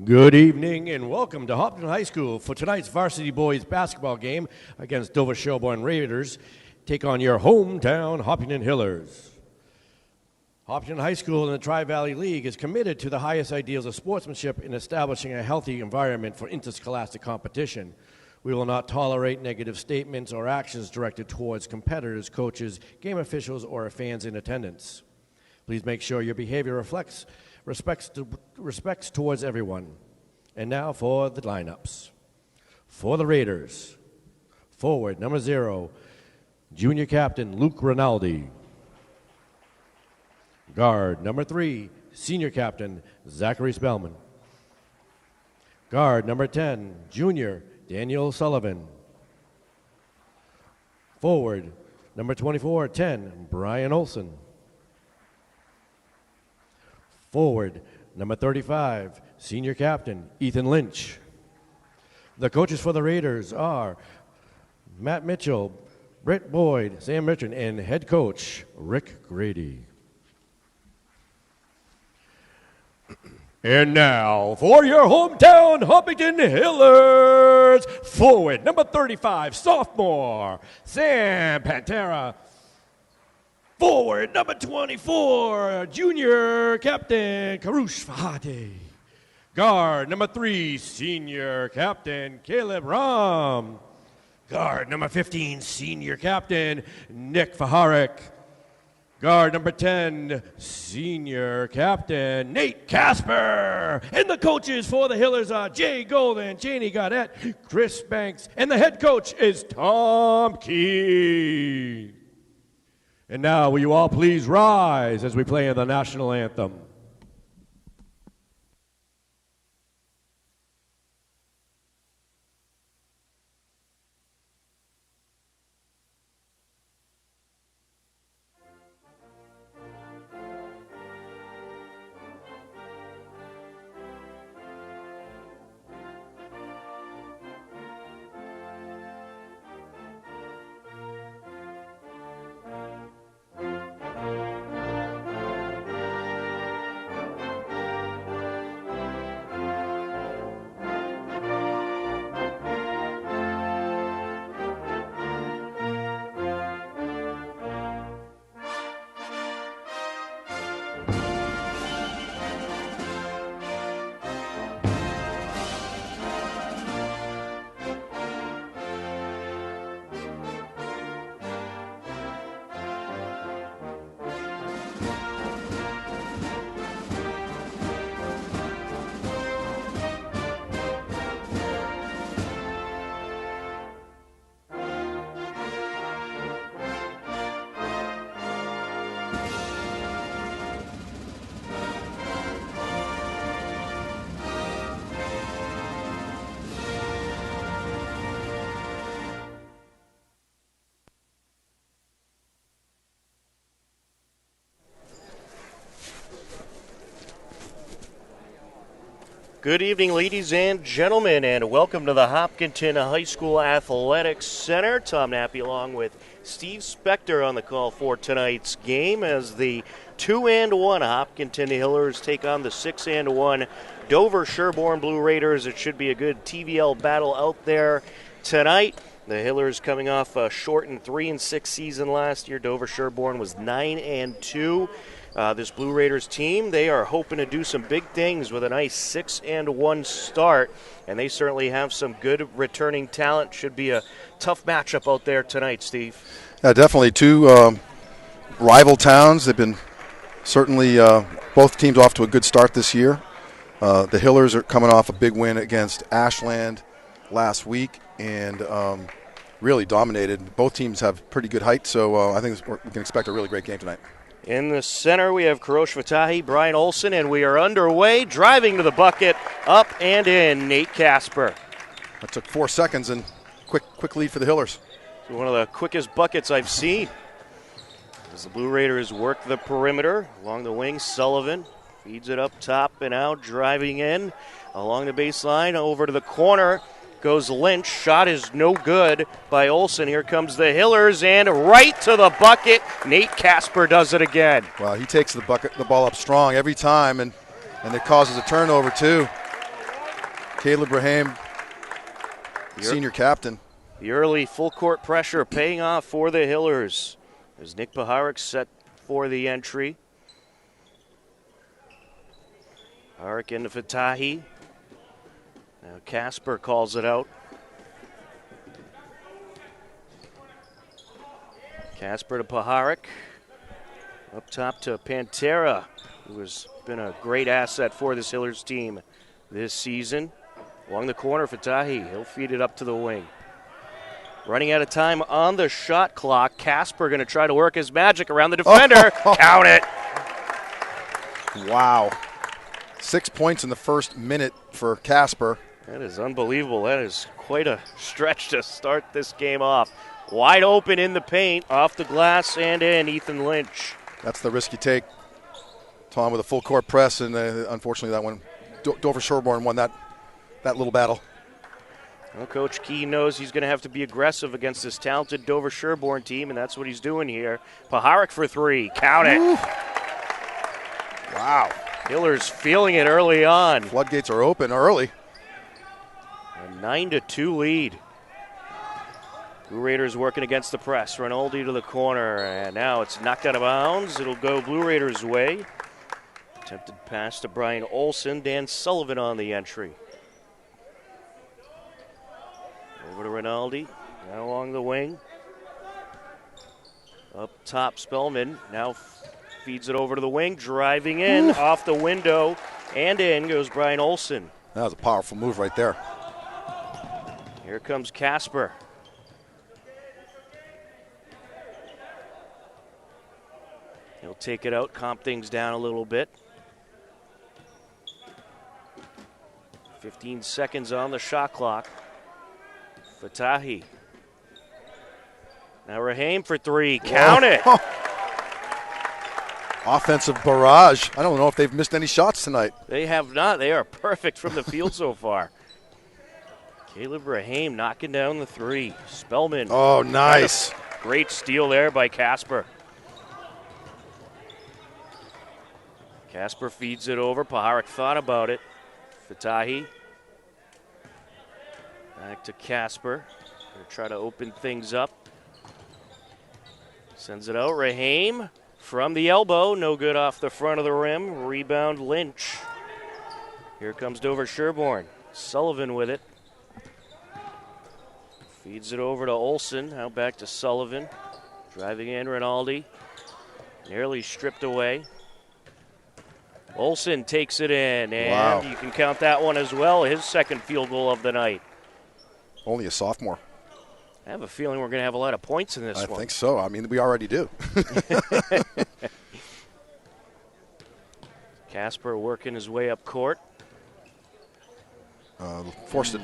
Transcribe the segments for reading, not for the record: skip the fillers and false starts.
Good evening and welcome to Hopkins High School for tonight's varsity boys basketball game against Dover-Sherborn Raiders. Take on your hometown Hopkins Hillers. Hopkins High School in the Tri-Valley League is committed to the highest ideals of sportsmanship in establishing a healthy environment for interscholastic competition. We will not tolerate negative statements or actions directed towards competitors, coaches, game officials, or fans in attendance. Please make sure your behavior reflects respects towards everyone. And now for the lineups. For the Raiders, forward number 0, junior captain Luke Rinaldi. Guard number 3, senior captain Zachary Spellman. Guard number 10, junior Daniel Sullivan. Forward number 24, 10, Brian Olson. Forward, number 35, senior captain, Ethan Lynch. The coaches for the Raiders are Matt Mitchell, Brett Boyd, Sam Richard, and head coach, Rick Grady. And now, for your hometown Hopkins Hillers, forward, number 35, sophomore, Sam Pantera. Forward, number 24, junior captain, Karush Fahade. Guard, number 3, senior captain, Caleb Ram. Guard, number 15, senior captain, Nick Faharik. Guard, number 10, senior captain, Nate Casper. And the coaches for the Hillers are Jay Golden, Janie Gaudette, Chris Banks, and the head coach is Tom Key. And now, will you all please rise as we play the national anthem? Good evening, ladies and gentlemen, and welcome to the Hopkinton High School Athletics Center. Tom Nappy along with Steve Spector on the call for tonight's game as the 2-1 Hopkinton Hillers take on the 6-1 Dover-Sherborn Blue Raiders. It should be a good TVL battle out there tonight. The Hillers coming off a shortened 3-6 season last year. Dover-Sherborn was 9-2. This Blue Raiders team, they are hoping to do some big things with a nice 6-1 start, and they certainly have some good returning talent. Should be a tough matchup out there tonight, Steve. Yeah, definitely two rival towns. They've been certainly both teams off to a good start this year. The Hillers are coming off a big win against Ashland last week and really dominated. Both teams have pretty good height, so I think we can expect a really great game tonight. In the center, we have Karosh Fatahi, Brian Olson, and we are underway. Driving to the bucket, up and in, Nate Casper. That took 4 seconds and quick lead for the Hillers. One of the quickest buckets I've seen. As the Blue Raiders work the perimeter along the wing, Sullivan feeds it up top and out, driving in along the baseline over to the corner. Goes Lynch. Shot is no good by Olson. Here comes the Hillers, and right to the bucket. Nate Casper does it again. Wow, he takes the ball up strong every time, and it causes a turnover too. Caleb Raham, senior captain. The early full court pressure paying off for the Hillers as Nick Paharik set for the entry. Paharik into Fatahi. Now Casper calls it out. Casper to Paharik. Up top to Pantera, who has been a great asset for this Hillers team this season. Along the corner, Fatahi. He'll feed it up to the wing. Running out of time on the shot clock. Casper going to try to work his magic around the defender. Count it. Wow. 6 points in the first minute for Casper. That is unbelievable. That is quite a stretch to start this game off. Wide open in the paint, off the glass and in. Ethan Lynch. That's the risk you take. Tom with a full court press, and unfortunately that one, Dover-Sherborn won that little battle. Well, Coach Key knows he's going to have to be aggressive against this talented Dover-Sherborn team, and that's what he's doing here. Paharik for three. Count it. Ooh. Wow. Hillers feeling it early on. Floodgates are open early. A 9-2 lead. Blue Raiders working against the press. Rinaldi to the corner, and now it's knocked out of bounds. It'll go Blue Raiders' way. Attempted pass to Brian Olson. Dan Sullivan on the entry. Over to Rinaldi. Now along the wing. Up top, Spellman. Now feeds it over to the wing. Driving in, off the window, and in goes Brian Olson. That was a powerful move right there. Here comes Casper. He'll take it out, comp things down a little bit. 15 seconds on the shot clock. Fatahi. Now Raham for three. Count it. Offensive barrage. I don't know if they've missed any shots tonight. They have not. They are perfect from the field so far. Caleb Raham knocking down the three. Spellman. Oh, nice. Great steal there by Casper. Casper feeds it over. Paharik thought about it. Fatahi. Back to Casper. Gonna try to open things up. Sends it out. Raham from the elbow. No good off the front of the rim. Rebound Lynch. Here comes Dover-Sherborn. Sullivan with it. Feeds it over to Olson. Now back to Sullivan. Driving in Rinaldi. Nearly stripped away. Olson takes it in, and you can count that one as well. His second field goal of the night. Only a sophomore. I have a feeling we're going to have a lot of points in this one. I think so. I mean, we already do. Casper working his way up court. Forced it.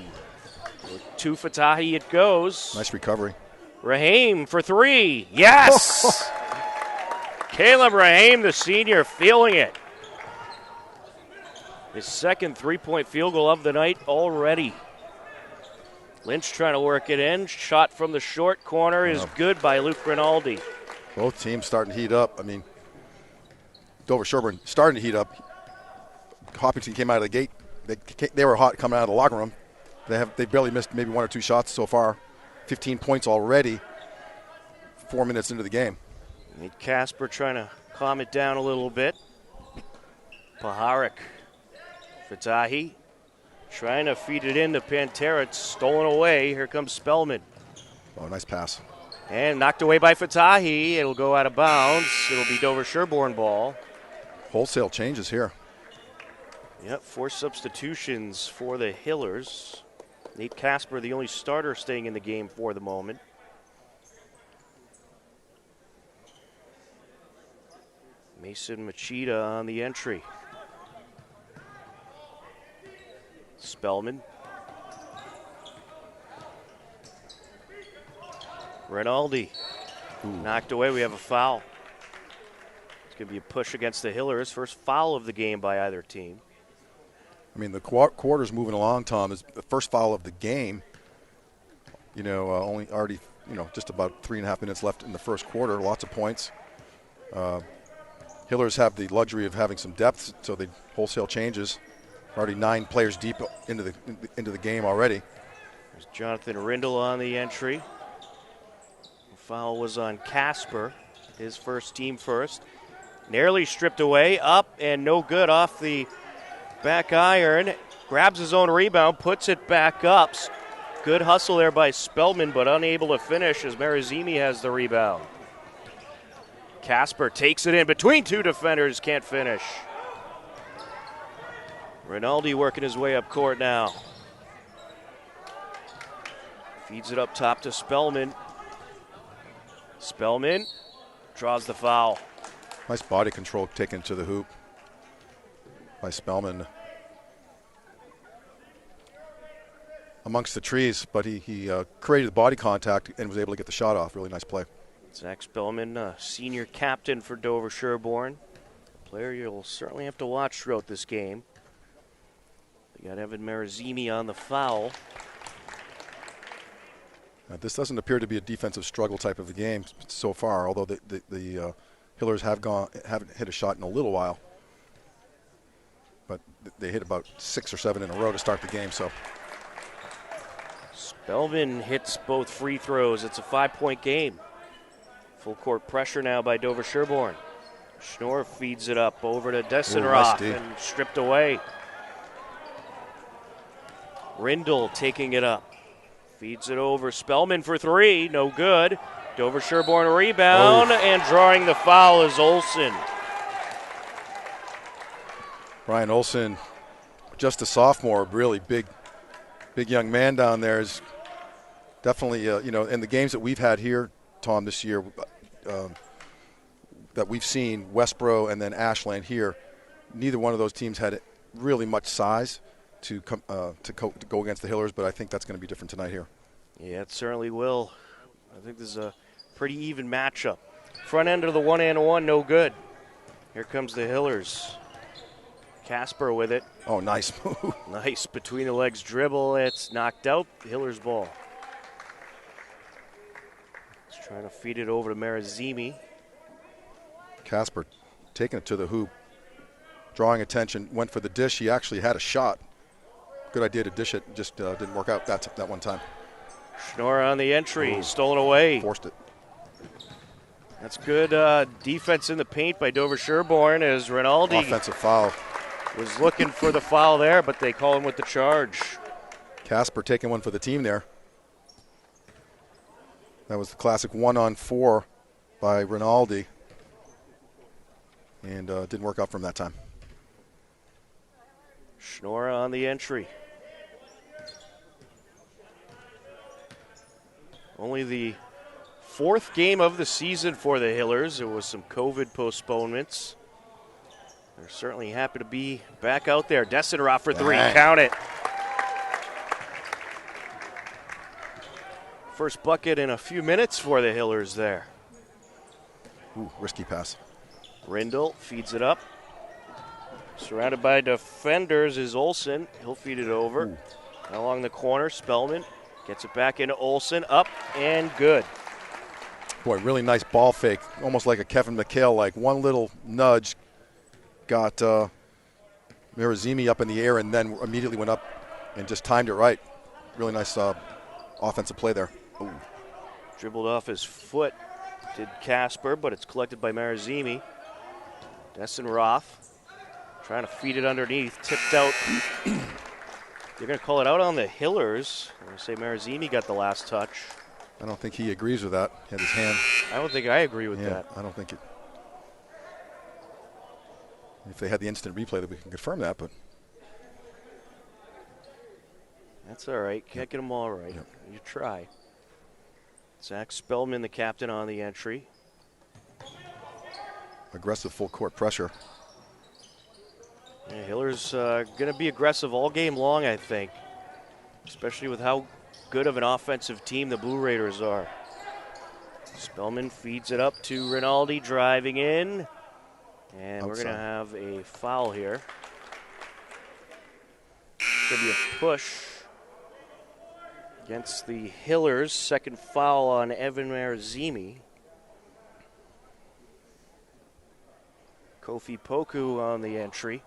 To Fatahi it goes. Nice recovery. Raham for three. Yes! Caleb Raham, the senior, feeling it. His second three-point field goal of the night already. Lynch trying to work it in. Shot from the short corner is good by Luke Rinaldi. Both teams starting to heat up. I mean, Dover-Sherborn starting to heat up. Hopkinton came out of the gate. They were hot coming out of the locker room. They barely missed maybe one or two shots so far. 15 points already. 4 minutes into the game. Need Casper trying to calm it down a little bit. Paharik. Fatahi trying to feed it into Pantera. It's stolen away. Here comes Spellman. Oh, nice pass. And knocked away by Fatahi. It'll go out of bounds. It'll be Dover-Sherborn ball. Wholesale changes here. Yep, 4 substitutions for the Hillers. Nate Casper, the only starter staying in the game for the moment. Mason Machida on the entry. Spellman. Rinaldi. Knocked away. We have a foul. It's going to be a push against the Hillers. First foul of the game by either team. I mean, the quarter's moving along, Tom. Is the first foul of the game. You know, already, just about 3.5 minutes left in the first quarter. Lots of points. Hillers have the luxury of having some depth, so they wholesale changes. Already 9 players deep into the game already. There's Jonathan Rindle on the entry. The foul was on Casper, his first team first. Nearly stripped away, up and no good off the back iron. Grabs his own rebound, puts it back up. Good hustle there by Spellman, but unable to finish as Marizimi has the rebound. Casper takes it in between 2 defenders, can't finish. Rinaldi working his way up court now. Feeds it up top to Spellman. Spellman draws the foul. Nice body control taken to the hoop by Spellman. Amongst the trees, but he created the body contact and was able to get the shot off. Really nice play. Zach Spellman, senior captain for Dover-Sherborn. Player you'll certainly have to watch throughout this game. You got Evan Marizimi on the foul. This doesn't appear to be a defensive struggle type of a game so far, although the Hillers haven't hit a shot in a little while. But they hit about 6 or 7 in a row to start the game. So Spellman hits both free throws. It's a 5-point game. Full court pressure now by Dover-Sherborn. Schnorr feeds it up over to Desenroth and stripped away. Rindle taking it up. Feeds it over. Spellman for 3. No good. Dover-Sherborn rebound and drawing the foul is Olsen. Brian Olsen, just a sophomore, really big young man down there. Is definitely, in the games that we've had here, Tom, this year, that we've seen, Westboro and then Ashland here, neither one of those teams had really much size to go against the Hillers, but I think that's going to be different tonight here. Yeah, it certainly will. I think this is a pretty even matchup. Front end of the 1-and-1, no good. Here comes the Hillers. Casper with it. Oh, nice move. Nice between the legs dribble. It's knocked out. Hillers ball. He's trying to feed it over to Marizimi. Casper taking it to the hoop, drawing attention, went for the dish. He actually had a shot. Good idea to dish it, just didn't work out that one time. Schnorr on the entry, stolen away. Forced it. That's good defense in the paint by Dover-Sherborn as Rinaldi Offensive foul. was looking for the foul there, but they call him with the charge. Casper taking one for the team there. That was the classic 1-on-4 by Rinaldi. And didn't work out for him that time. Schnorr on the entry. Only the 4th game of the season for the Hillers. There was some COVID postponements. They're certainly happy to be back out there. Desenroth for 3. Count it. First bucket in a few minutes for the Hillers there. Ooh, risky pass. Rindle feeds it up. Surrounded by defenders is Olsen. He'll feed it over. Ooh. Along the corner, Spellman gets it back into Olsen. Up and good. Boy, really nice ball fake. Almost like a Kevin McHale, like one little nudge got Marizimi up in the air and then immediately went up and just timed it right. Really nice offensive play there. Ooh. Dribbled off his foot, did Casper, but it's collected by Marizimi. Desenroth trying to feed it underneath, tipped out. They're going to call it out on the Hillers. I'm going to say Marizimi got the last touch. I don't think he agrees with that. He had his hand. I don't think I agree with that. I don't think it. If they had the instant replay, that we can confirm that, but. That's all right. Can't get them all right. Yep. You try. Zach Spellman, the captain, on the entry. Aggressive full court pressure. Yeah, Hiller's going to be aggressive all game long, I think, especially with how good of an offensive team the Blue Raiders are. Spellman feeds it up to Rinaldi, driving in, and we're going to have a foul here. Could be a push against the Hillers. Second foul on Evan Marizimi. Kofi Poku on the entry.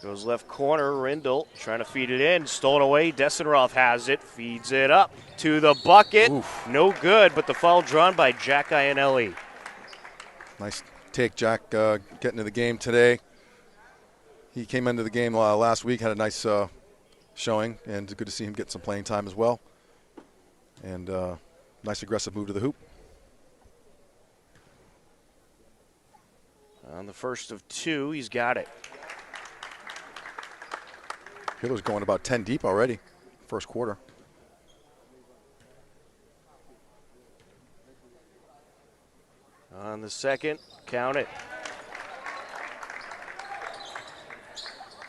Goes left corner, Rindle trying to feed it in, stolen away, Desenroth has it, feeds it up to the bucket. Oof. No good, but the foul drawn by Jack Iannelli. Nice take, Jack, getting to the game today. He came into the game last week, had a nice showing, and it's good to see him get some playing time as well. And nice aggressive move to the hoop. On the first of two, he's got it. Hillers going about 10 deep already, first quarter. On the second, count it.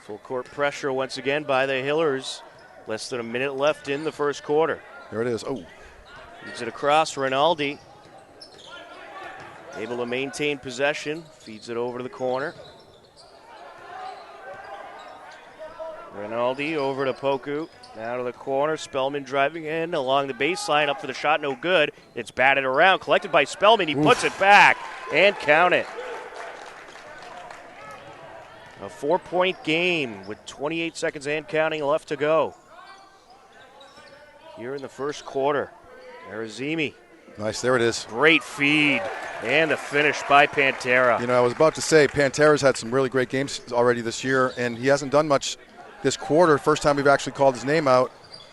Full court pressure once again by the Hillers. Less than a minute left in the first quarter. There it is. Oh. Feeds it across, Rinaldi. Able to maintain possession, feeds it over to the corner. Rinaldi over to Poku, down to the corner. Spellman driving in along the baseline, up for the shot, no good. It's batted around, collected by Spellman. He puts it back and count it. A 4-point game with 28 seconds and counting left to go. Here in the first quarter, Arizimi. Nice, there it is. Great feed and the finish by Pantera. You know, I was about to say, Pantera's had some really great games already this year, and he hasn't done much this quarter. First time we've actually called his name out,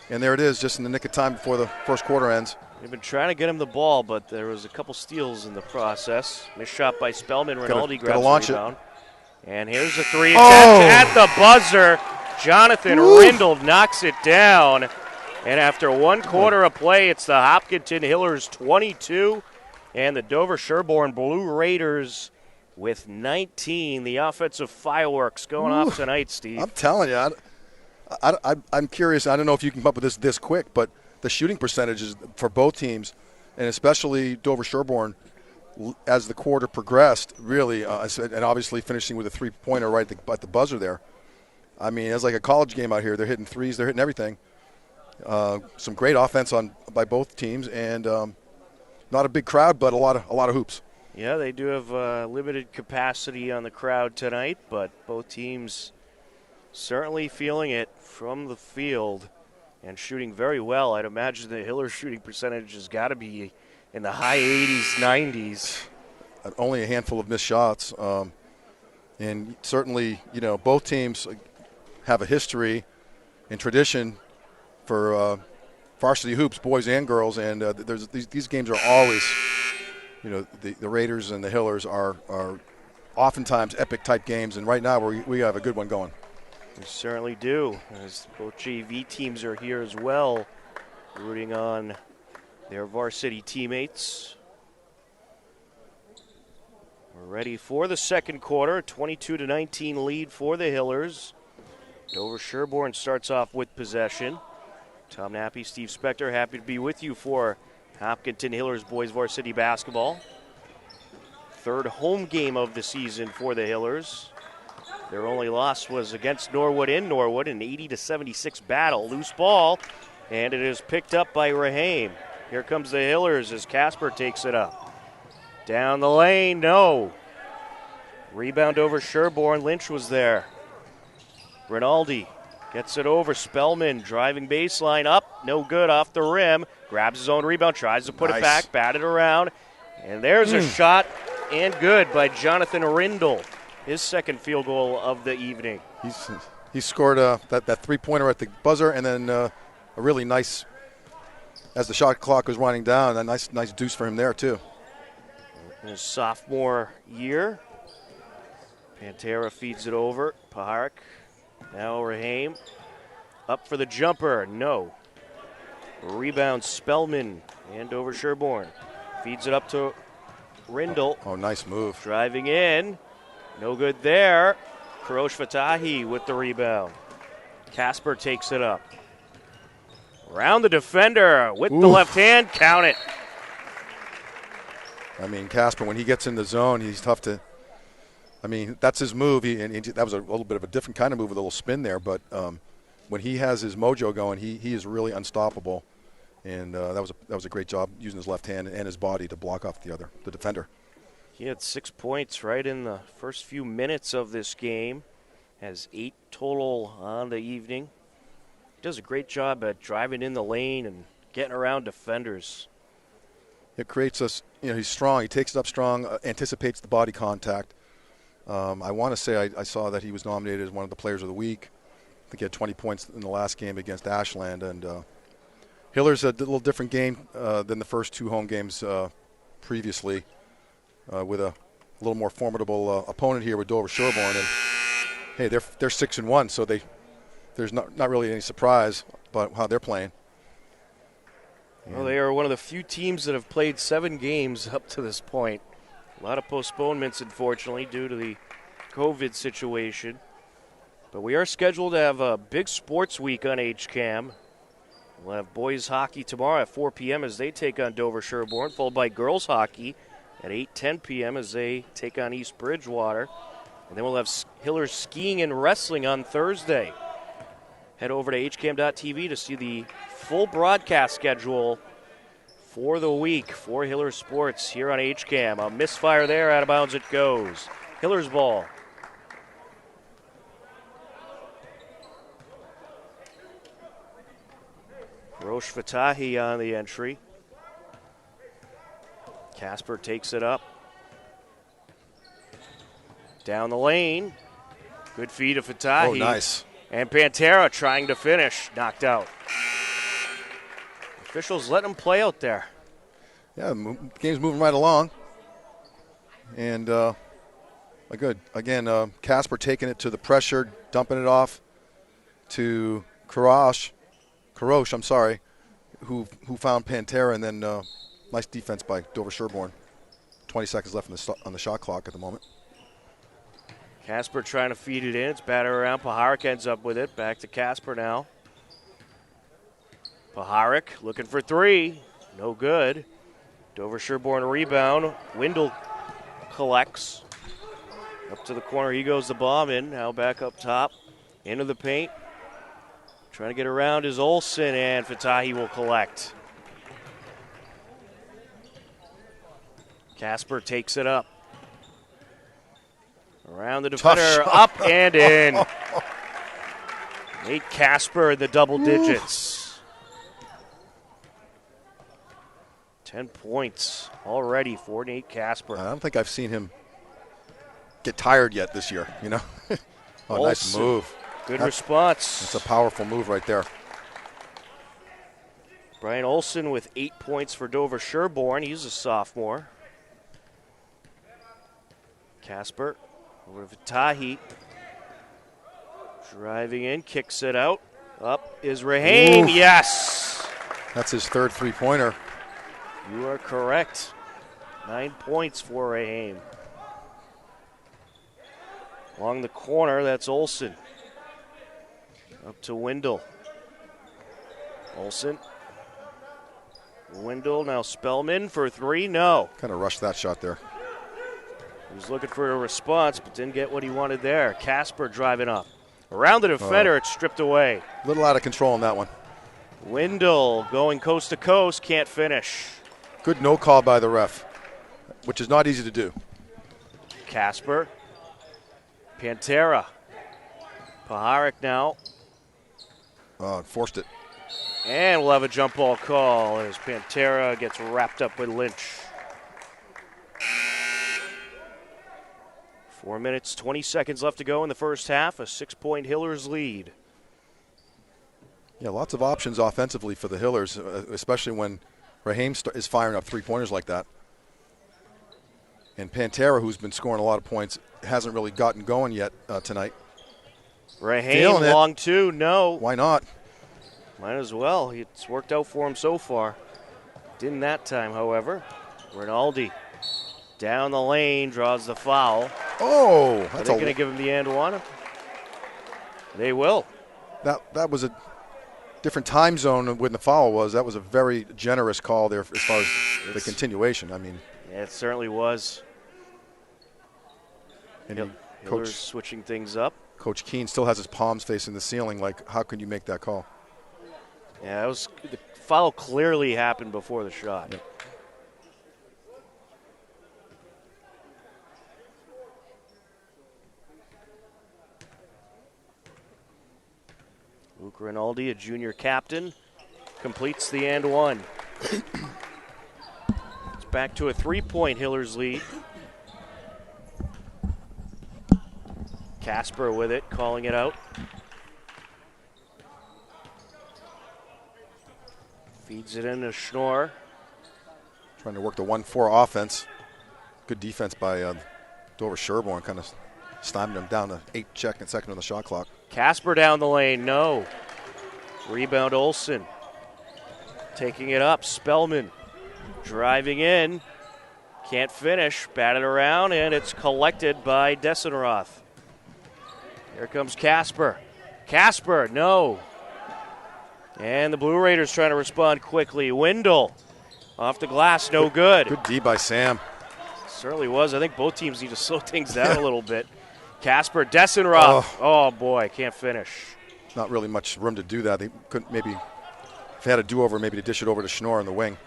and there it is, just in the nick of time before the first quarter ends. We've been trying to get him the ball, but there was a couple steals in the process. Missed shot by Spellman. Rinaldi grabs the rebound. And here's a three. It's at the buzzer. Jonathan Rindle knocks it down. And after one quarter of play, it's the Hopkinton Hillers 22 and the Dover-Sherborn Blue Raiders with 19. The offensive fireworks going off tonight, Steve. I'm telling you, I'm curious. I don't know if you can come up with this quick, but the shooting percentages for both teams, and especially Dover-Sherborn, as the quarter progressed, really, and obviously finishing with a three-pointer right at the buzzer there. I mean, it's like a college game out here. They're hitting threes. They're hitting everything. Some great offense by both teams, and not a big crowd, but a lot of hoops. Yeah, they do have limited capacity on the crowd tonight, but both teams certainly feeling it from the field and shooting very well. I'd imagine the Hillers shooting percentage has got to be in the high 80s, 90s. Only a handful of missed shots, and certainly, you know, both teams have a history and tradition for varsity hoops, boys and girls, and these games are always, you know, the Raiders and the Hillers are oftentimes epic type games, and right now we have a good one going. We certainly do, as both JV teams are here as well, rooting on their varsity teammates. We're ready for the second quarter, 22-19 lead for the Hillers. Dover-Sherborn starts off with possession. Tom Nappy, Steve Spector, happy to be with you for Hopkinton Hillers boys varsity basketball. Third home game of the season for the Hillers. Their only loss was against Norwood in Norwood, an 80-76 battle. Loose ball, and it is picked up by Rahame. Here comes the Hillers as Casper takes it up. Down the lane, no. Rebound over Sherborn. Lynch was there. Rinaldi gets it over. Spellman driving baseline up. No good off the rim. Grabs his own rebound. Tries to put it back. Batted around. And there's a shot and good by Jonathan Rindle. His second field goal of the evening. He scored that three-pointer at the buzzer, and then a really nice, as the shot clock was winding down, a nice deuce for him there too. In his sophomore year, Pantera feeds it over. Paharik. Now Rahame. Up for the jumper. No. Rebound Spellman and Dover-Sherborn. Feeds it up to Rindle. Oh, nice move. Driving in. No good there. Karosh Fatahi with the rebound. Casper takes it up. Around the defender with the left hand. Count it. I mean, Casper, when he gets in the zone, he's tough to – I mean, that's his move. That was a little bit of a different kind of move with a little spin there. But when he has his mojo going, he is really unstoppable. And that was a great job using his left hand and his body to block off the defender. He had 6 points right in the first few minutes of this game. Has 8 total on the evening. He does a great job at driving in the lane and getting around defenders. It creates us, he's strong. He takes it up strong, anticipates the body contact. I want to say I saw that he was nominated as one of the players of the week. I think he had 20 points in the last game against Ashland. And Hiller's a little different game than the first 2 home games previously, with a little more formidable opponent here with Dover-Sherborn. And hey, they're 6-1, so there's not really any surprise about how they're playing. Well, they are one of the few teams that have played 7 games up to this point. A lot of postponements, unfortunately, due to the COVID situation. But we are scheduled to have a big sports week on HCAM. We'll have boys hockey tomorrow at 4 p.m. as they take on Dover-Sherborn, followed by girls hockey at 8:10 p.m. as they take on East Bridgewater. And then we'll have Hillers skiing and wrestling on Thursday. Head over to hcam.tv to see the full broadcast schedule for the week for Hillers Sports here on HCAM. A misfire there, out of bounds it goes. Hillers ball. Roche Fatahi on the entry. Casper takes it up. Down the lane. Good feed of Fatahi. Oh, nice. And Pantera trying to finish. Knocked out. Officials letting him play out there. Yeah, the game's moving right along. And good. Again, Casper taking it to the pressure, dumping it off to Karosh, who found Pantera, and then nice defense by Dover-Sherborn. 20 seconds left on the shot clock at the moment. Casper trying to feed it in. It's battered around. Paharik ends up with it. Back to Casper now. Paharik looking for 3. No good. Dover-Sherborn rebound. Wendell collects. Up to the corner. He goes the bomb in. Now back up top. Into the paint. Trying to get around is Olsen, and Fatahi will collect. Casper takes it up. Around the defender, up and in. Nate Casper in the double digits. 10 points already for Nate Casper. I don't think I've seen him get tired yet this year, Oh, nice move. Good response. That's a powerful move right there. Brian Olsen with 8 points for Dover-Sherborn. He's a sophomore. Casper over to Fatahi. Driving in, kicks it out. Up is Rahane. Yes! That's his 3rd three-pointer. You are correct. 9 points for Rahane. Along the corner, that's Olsen. Up to Wendell. Olsen. Wendell, now Spellman for 3. No. Kind of rushed that shot there. He was looking for a response, but didn't get what he wanted there. Casper driving up. Around the defender, it's stripped away. A little out of control on that one. Wendell going coast to coast, can't finish. Good no call by the ref, which is not easy to do. Casper. Pantera. Paharik now. Forced it. And we'll have a jump ball call as Pantera gets wrapped up with Lynch. 4 minutes, 20 seconds left to go in the first half. A 6-point Hillers lead. Yeah, lots of options offensively for the Hillers, especially when Raheem is firing up three-pointers like that. And Pantera, who's been scoring a lot of points, hasn't really gotten going yet tonight. Raheem long two, no. Why not? Might as well. It's worked out for him so far. Didn't that time, however. Rinaldi down the lane, draws the foul. Oh, that's Are they going to give him the and one? They will. That was a different time zone when the foul was. That was a very generous call there as far as the continuation. I mean, yeah, it certainly was. And Coach switching things up. Coach Keene still has his palms facing the ceiling. Like, how can you make that call? Yeah, the foul clearly happened before the shot. Yep. Luke Rinaldi, a junior captain, completes the and one. It's back to a 3-point Hillers lead. Casper with it, calling it out. Feeds it in to Schnorr. Trying to work the 1-4 offense. Good defense by Dover-Sherborn, kind of sniping them down to 8 second on the shot clock. Casper down the lane, no. Rebound Olsen. Taking it up, Spellman driving in. Can't finish, batted around, and it's collected by Desenroth. Here comes Casper. Casper, no. And the Blue Raiders trying to respond quickly. Wendell off the glass, no good. Good D by Sam. Certainly was. I think both teams need to slow things down a little bit. Casper, Desenroth. Oh, boy, can't finish. Not really much room to do that. They couldn't maybe, if they had a do-over, maybe to dish it over to Schnorr in the wing.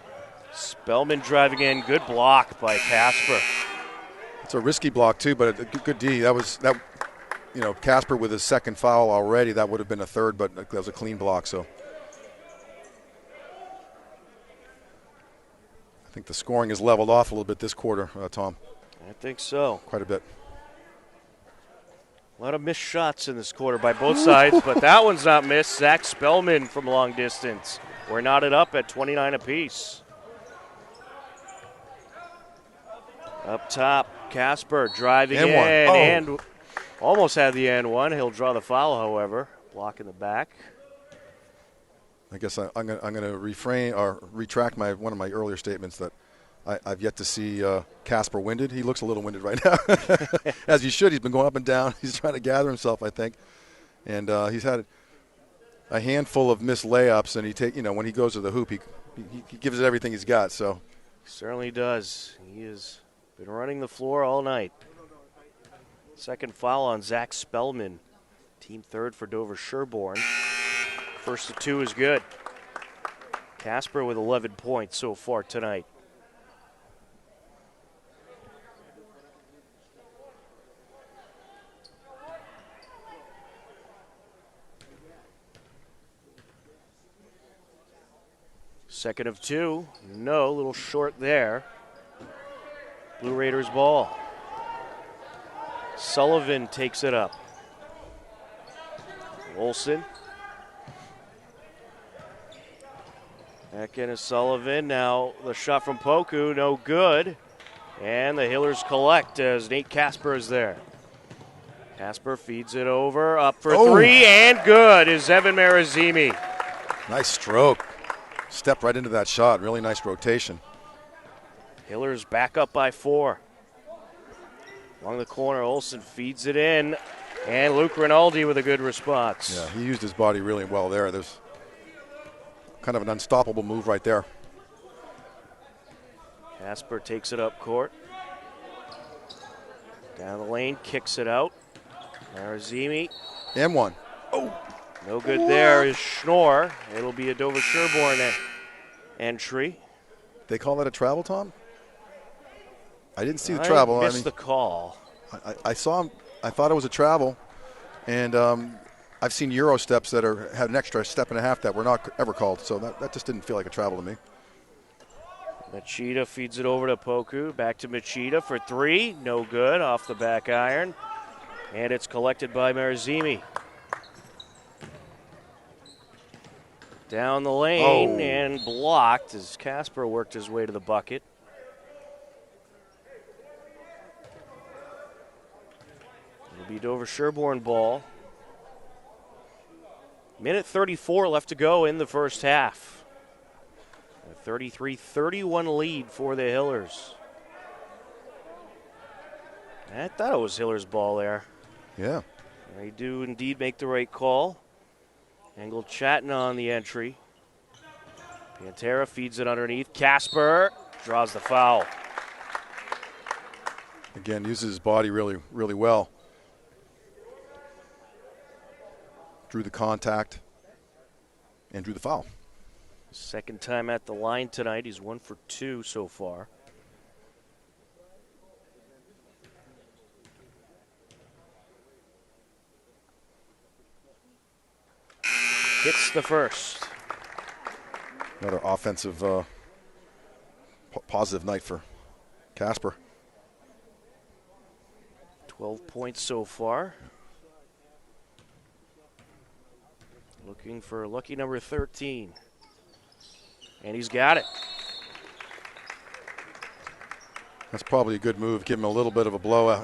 Spellman driving in. Good block by Casper. It's a risky block, too, but a good D. Casper with his second foul already, that would have been a third, but that was a clean block, so. I think the scoring has leveled off a little bit this quarter, Tom. I think so. Quite a bit. A lot of missed shots in this quarter by both sides, but that one's not missed. Zach Spellman from long distance. We're knotted up at 29 apiece. Up top, Casper driving in and almost had the and one. He'll draw the foul, however. Block in the back. I guess I'm going to refrain or retract one of my earlier statements that I've yet to see Casper winded. He looks a little winded right now, as he should. He's been going up and down. He's trying to gather himself, I think, and he's had a handful of missed layups. And when he goes to the hoop, he gives it everything he's got. So certainly does. He has been running the floor all night. Second foul on Zach Spellman, team third for Dover-Sherborn. First of two is good. Casper with 11 points so far tonight. Second of two. No, a little short there. Blue Raiders ball. Sullivan takes it up. Olsen. Back in is Sullivan. Now the shot from Poku, no good. And the Hillers collect as Nate Casper is there. Casper feeds it over, up for three, and good is Evan Marazimi. Nice stroke. Stepped right into that shot. Really nice rotation. Hillers back up by 4. Along the corner, Olsen feeds it in, and Luke Rinaldi with a good response. Yeah, he used his body really well there. There's kind of an unstoppable move right there. Casper takes it up court. Down the lane, kicks it out. Marazimi. And one. No good there is Schnorr. It'll be a Dover-Sherborn entry. They call that a travel, Tom? I didn't see the travel. I missed the call. I saw him. I thought it was a travel. And I've seen Euro steps that had an extra step and a half that were not ever called. So that just didn't feel like a travel to me. Machida feeds it over to Poku. Back to Machida for three. No good off the back iron. And it's collected by Marazimi. Down the lane and blocked as Casper worked his way to the bucket. It'll be Dover-Sherborn ball. Minute 34 left to go in the first half. A 33-31 lead for the Hillers. I thought it was Hillers ball there. Yeah. They do indeed make the right call. Engel Chatton on the entry. Pantera feeds it underneath. Casper draws the foul. Again, uses his body really, really well. Drew the contact and drew the foul. Second time at the line tonight. He's 1 for 2 so far. hits the first. Another offensive positive night for Casper. 12 points so far. Looking for lucky number 13. And he's got it. That's probably a good move. Give him a little bit of a blow,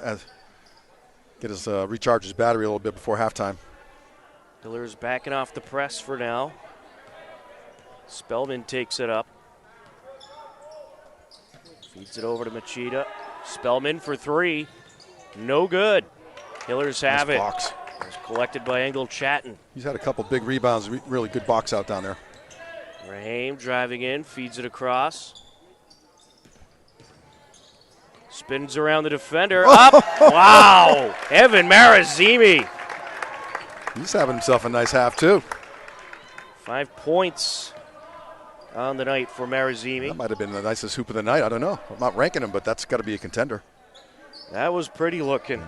get his recharge his battery a little bit before halftime. Hillers backing off the press for now. Spellman takes it up. Feeds it over to Machida. Spellman for three. No good. Hillers have nice it. Box. It's collected by Engel Chatton. He's had a couple big rebounds. Really good box out down there. Raheem driving in, feeds it across. Spins around the defender. Up! Wow! Evan Marazimi. He's having himself a nice half, too. 5 points on the night for Marazimi. That might have been the nicest hoop of the night. I don't know. I'm not ranking him, but that's got to be a contender. That was pretty looking.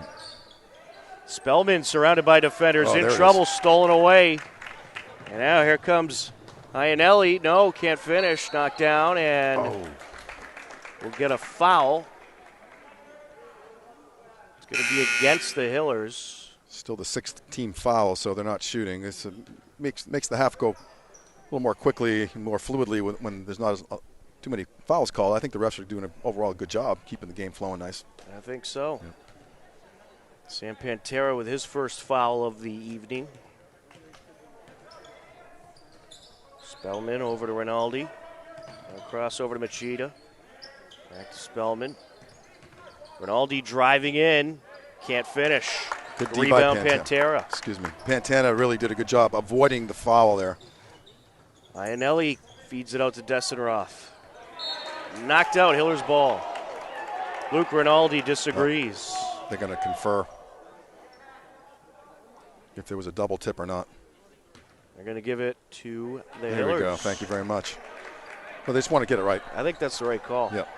Spellman surrounded by defenders, in there it trouble, is. stolen away. And now here comes Iannelli. No, can't finish. Knocked down, and we'll get a foul. It's going to be against the Hillers. Still the sixth team foul, so they're not shooting. This makes the half go a little more quickly, more fluidly when there's not too many fouls called. I think the refs are doing an overall good job keeping the game flowing nice. I think so. Yeah. Sam Pantera with his first foul of the evening. Spellman over to Rinaldi. Cross over to Machida. Back to Spellman. Rinaldi driving in. Can't finish. Good D by Rebound Pantera. Excuse me. Pantana really did a good job avoiding the foul there. Iannelli feeds it out to Desenroth. Knocked out, Hiller's ball. Luke Rinaldi disagrees. They're going to confer if there was a double tip or not. They're going to give it to the Hillers. There we go. Thank you very much. Well, they just want to get it right. I think that's the right call. Yep.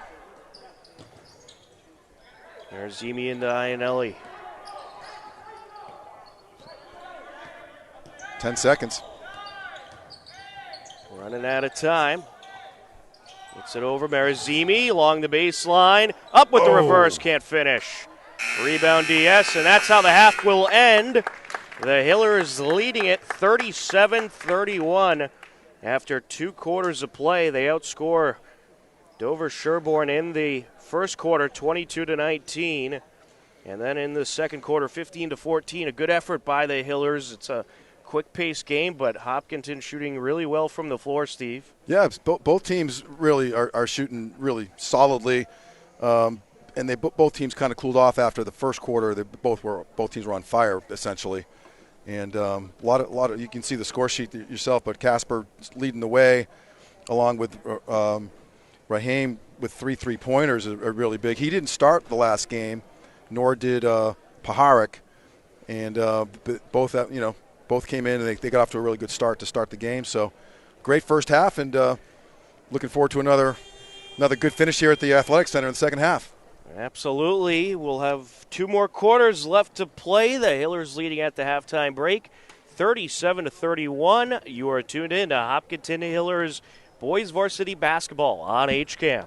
There's Zemi into Iannelli. 10 seconds. Running out of time. Gets it over. Marazimi along the baseline. Up with the reverse. Can't finish. Rebound DS, and that's how the half will end. The Hillers leading it 37-31. After 2 quarters of play, they outscore Dover-Sherborn in the first quarter 22-19. And then in the second quarter 15-14. A good effort by the Hillers. It's a quick-paced game, but Hopkinton shooting really well from the floor, Steve. Yeah, both teams really are shooting really solidly, and they both teams kind of cooled off after the first quarter. Both teams were on fire essentially, and a lot of you can see the score sheet yourself. But Casper leading the way, along with Raheem with 3 3-pointers are really big. He didn't start the last game, nor did Paharik, and both came in and they got off to a really good start to start the game. So great first half, and looking forward to another good finish here at the Athletics Center in the second half. Absolutely. We'll have 2 more quarters left to play. The Hillers leading at the halftime break, 37-31. You are tuned in to Hopkinton Hillers Boys Varsity Basketball on HCAM.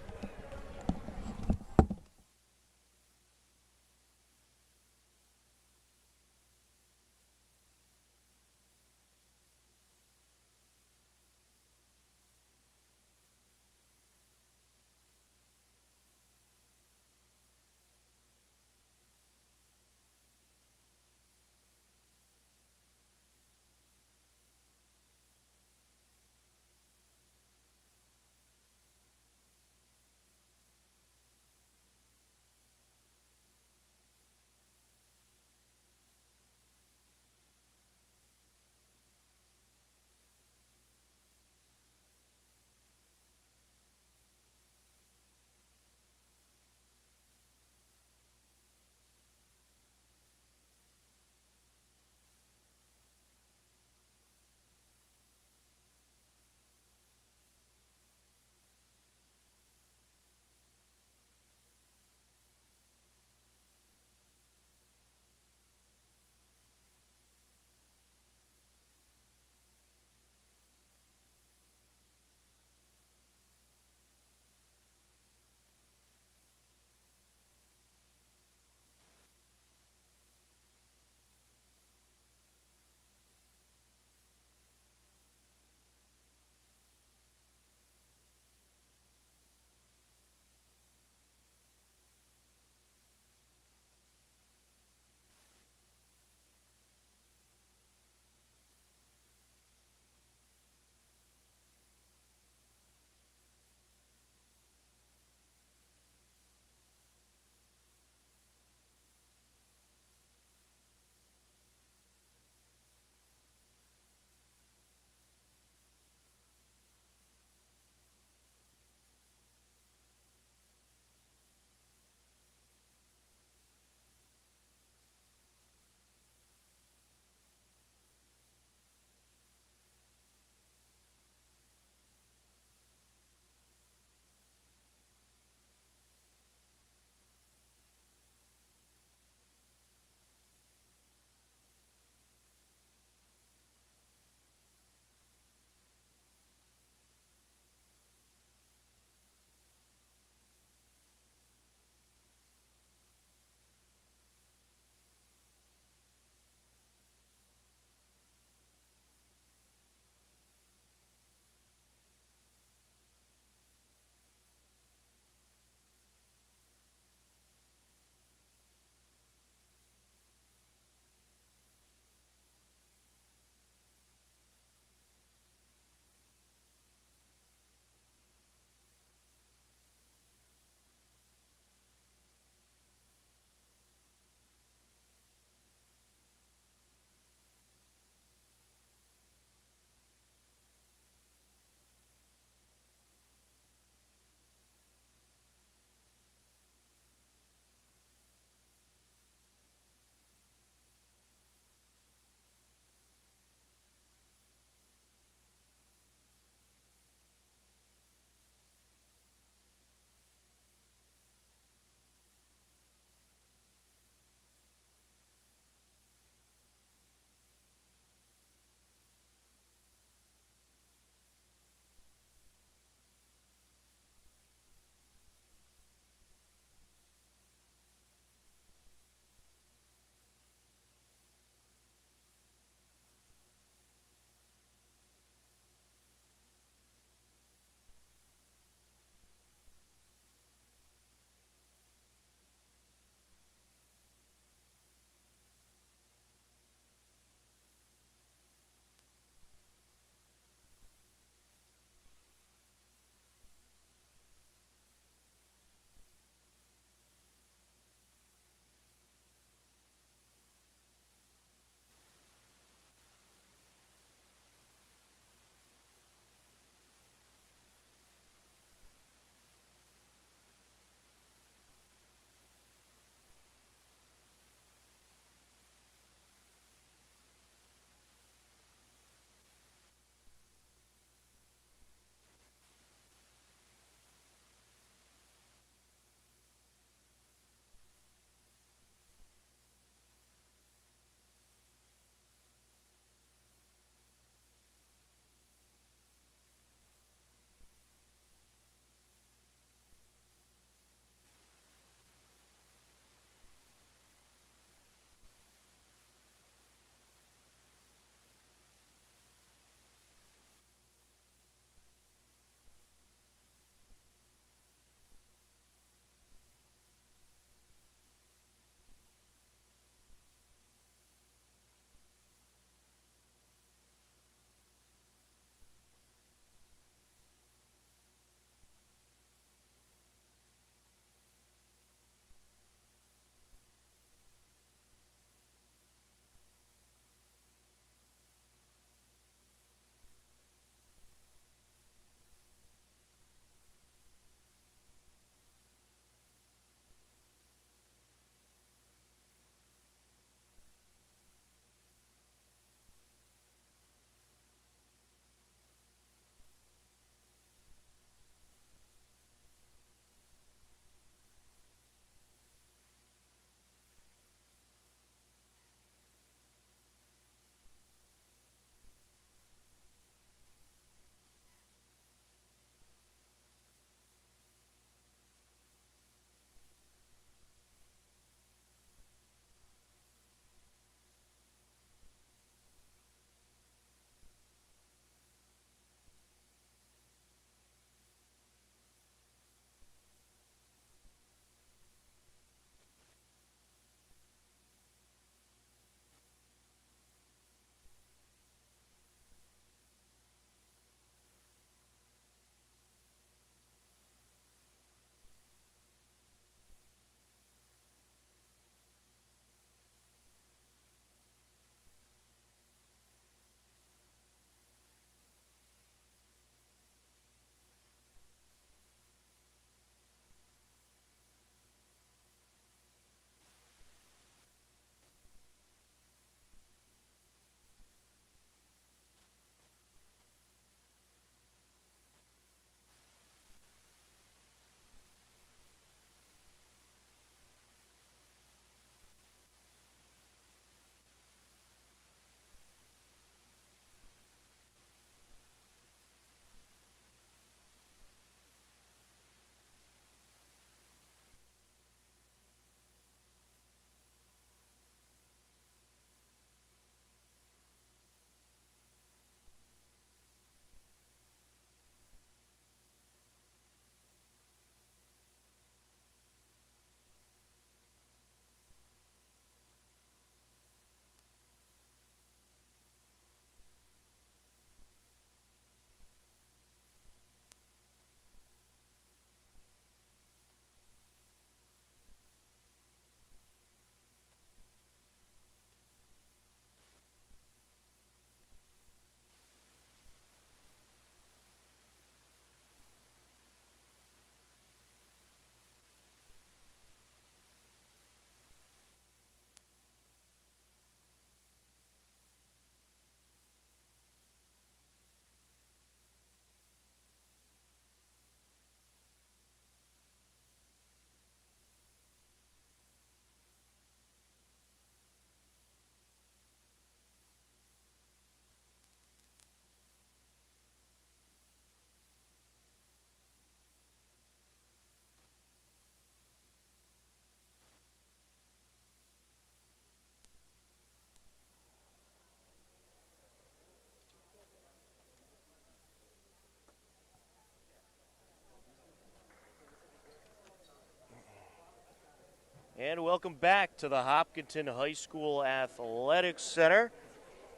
And welcome back to the Hopkinton High School Athletics Center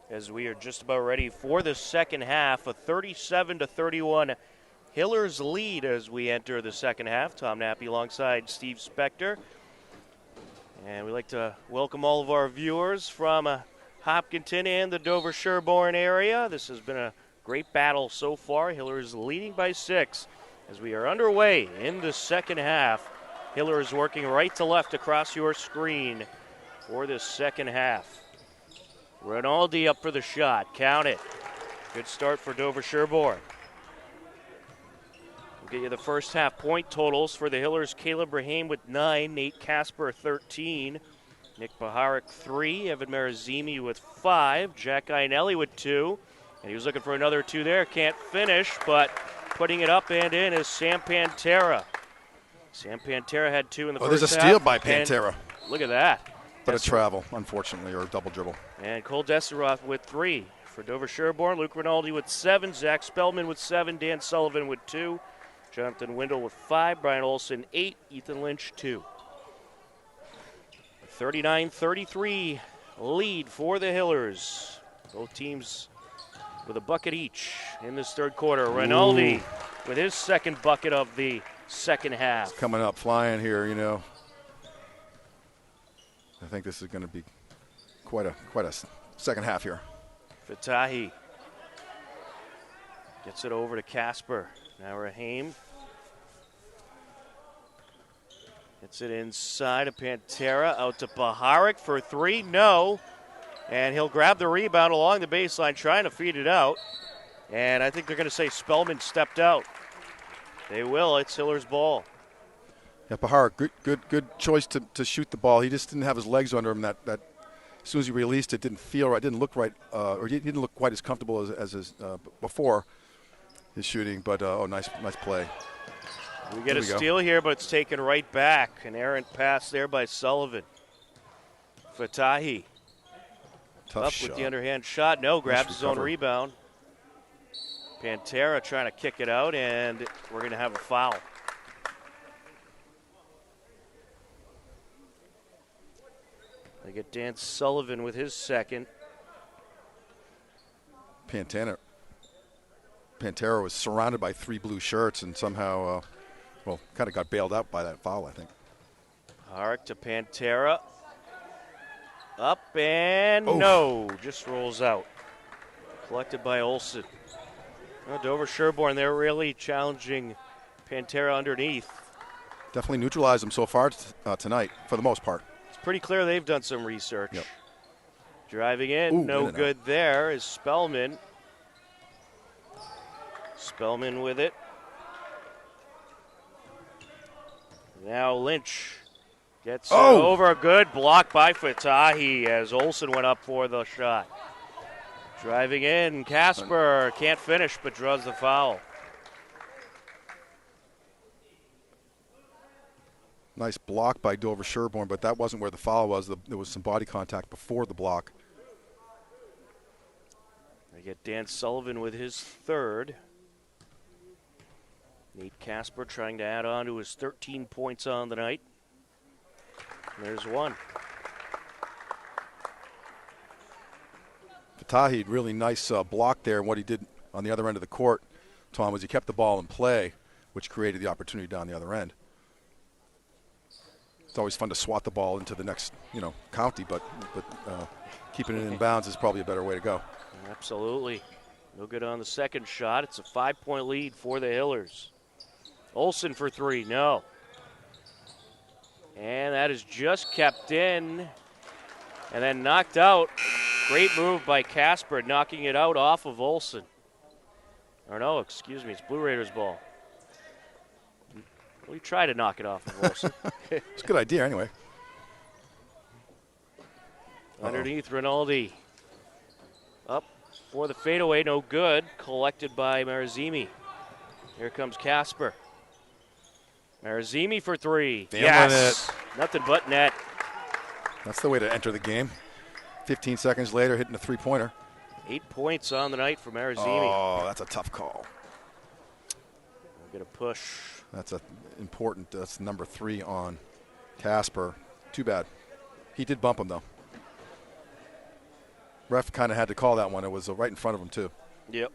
as we are just about ready for the second half. A 37-31 Hillers lead as we enter the second half. Tom Nappy alongside Steve Spector. And we'd like to welcome all of our viewers from Hopkinton and the Dover-Sherborn area. This has been a great battle so far. Hillers leading by 6 as we are underway in the second half. Hillers working right to left across your screen for this second half. Rinaldi up for the shot. Count it. Good start for Dover-Sherborn. We'll get you the first half point totals for the Hillers. Caleb Rahim with 9, Nate Casper 13, Nick Baharik 3, Evan Marazimi with 5, Jack Ainelli with 2, and he was looking for another 2 there. Can't finish, but putting it up and in is Sam Pantera. Sam Pantera had 2 in the first half. There's a steal by Pantera. Look at that. But a travel, unfortunately, or a double dribble. And Cole Desiroff with 3. For Dover-Sherborn, Luke Rinaldi with 7, Zach Spellman with 7, Dan Sullivan with 2, Jonathan Windle with 5, Brian Olson 8, Ethan Lynch 2. 39-33 lead for the Hillers. Both teams with a bucket each in this third quarter. Rinaldi with his second bucket of the second half. It's coming up flying here, you know. I think this is going to be quite a second half here. Fatahi gets it over to Casper. Now Rahim gets it inside of Pantera, out to Baharik for 3. No. And he'll grab the rebound along the baseline, trying to feed it out. And I think they're going to say Spellman stepped out. They will. It's Hillers' ball. Yeah, Baharik, good choice to shoot the ball. He just didn't have his legs under him. That as soon as he released it, didn't feel right, didn't look right, or he didn't look quite as comfortable as his before his shooting. But nice play. We get a steal here, but it's taken right back. An errant pass there by Sullivan. Fatahi Tough up shot. with the underhand shot. No, grabs Nice his own recovery. rebound. Pantera trying to kick it out, and we're going to have a foul. They get Dan Sullivan with his second. Pantera was surrounded by 3 blue shirts and somehow, kind of got bailed out by that foul, I think. Baharik to Pantera. Up and no, just rolls out. Collected by Olson. Well, Dover-Sherborn, they're really challenging Pantera underneath. Definitely neutralized him so far tonight, for the most part. It's pretty clear they've done some research. Yep. Driving in, no good there is Spellman. Spellman with it. Now Lynch gets it over. A good block by Fatahi as Olson went up for the shot. Driving in, Casper can't finish but draws the foul. Nice block by Dover-Sherborn, but that wasn't where the foul was. There was some body contact before the block. They get Dan Sullivan with his third. Nate Casper trying to add on to his 13 points on the night. There's one. Fatahi, really nice block there. And what he did on the other end of the court, Tom, was he kept the ball in play, which created the opportunity down the other end. It's always fun to swat the ball into the next, county, but keeping it in bounds is probably a better way to go. Absolutely. No good on the second shot. It's a 5-point lead for the Hillers. Olson for 3, no. And that is just kept in and then knocked out. Great move by Casper, knocking it out off of Olson. Or no, excuse me, it's Blue Raiders' ball. We try to knock it off of Olson. It's a good idea anyway. Underneath, Rinaldi. Up for the fadeaway, no good. Collected by Marazimi. Here comes Casper. Marazimi for 3. Yes. Nothing but net. That's the way to enter the game. 15 seconds later, hitting a three-pointer. 8 points on the night for Marazimi. Oh, that's a tough call. We'll get a push. That's important. That's number 3 on Casper. Too bad. He did bump him, though. Ref kind of had to call that one. It was right in front of him, too. Yep.